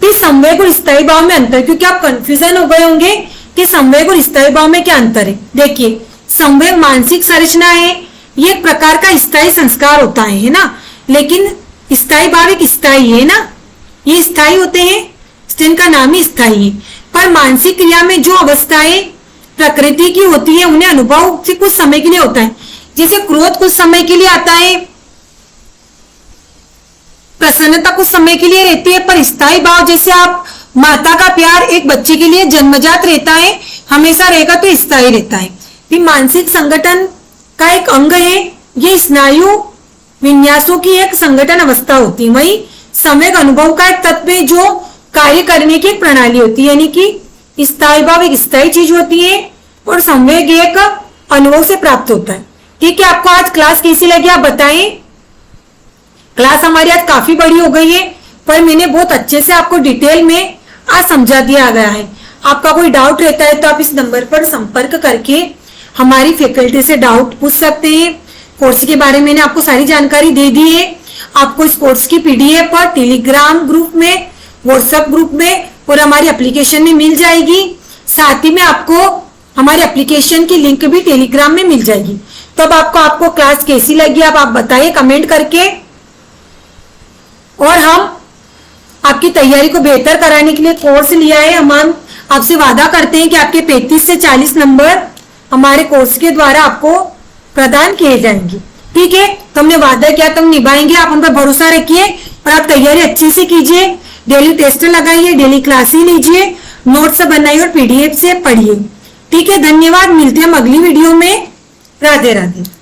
फिर संवेग और स्थायी भाव में अंतर, क्योंकि आप कंफ्यूजन हो गए होंगे कि संवेग और स्थायी भाव में क्या अंतर है। देखिए, संवेग मानसिक संरचना है, ये एक प्रकार का स्थायी संस्कार होता है ना। लेकिन स्थायी भाव एक स्थायी है ना, ये स्थायी होते हैं, जिनका नाम ही स्थायी है। पर मानसिक क्रिया में जो अवस्थाएं प्रकृति की होती है, उन्हें अनुभव से कुछ समय के लिए होता है। जैसे क्रोध कुछ समय के लिए आता है, प्रसन्नता कुछ समय के लिए रहती है, पर स्थायी भाव जैसे आप माता का प्यार एक बच्चे के लिए जन्मजात रहता है, हमेशा रहेगा, तो स्थायी रहता है। भी मानसिक संगठन का एक अंग है, ये स्नायु विन्यासों की एक संगठन अवस्था होती है। वही संवेग अनुभव का एक तत्व है, जो कार्य करने की एक प्रणाली होती है। यानी कि स्थायी भाव एक स्थायी चीज होती है और संवेग एक अनुभव से प्राप्त होता है। ठीक है, आपको आज क्लास कैसी लगी आप बताएं। क्लास हमारी आज काफी बड़ी हो गई है, पर मैंने बहुत अच्छे से आपको डिटेल में आज समझा दिया गया है। आपका कोई डाउट रहता है तो आप इस नंबर पर संपर्क करके हमारी फैकल्टी से डाउट पूछ सकते हैं। कोर्स के बारे में मैंने आपको सारी जानकारी दे दी है। आपको इस कोर्स की पीडीएफ पर टेलीग्राम ग्रुप में, व्हाट्सएप ग्रुप में और हमारी एप्लीकेशन में मिल जाएगी। साथ ही में आपको हमारे एप्लीकेशन की लिंक भी टेलीग्राम में मिल जाएगी। तो अब आपको क्लास कैसी लगी आप बताइए कमेंट करके। और हम आपकी तैयारी को बेहतर कराने के लिए कोर्स लिया है। हम आपसे वादा करते हैं कि आपके 35 से 40 नंबर हमारे कोर्स के द्वारा आपको प्रदान किए जाएंगे। ठीक है, तो हमने वादा किया तो हम निभाएंगे। आप हम पर भरोसा रखिए और आप तैयारी अच्छे से कीजिए। डेली टेस्ट लगाइए, डेली क्लासेस लीजिए, नोट्स बनाइए और पीडीएफ से पढ़िए। ठीक है, धन्यवाद। मिलते हैं हम अगली वीडियो में। राधे राधे।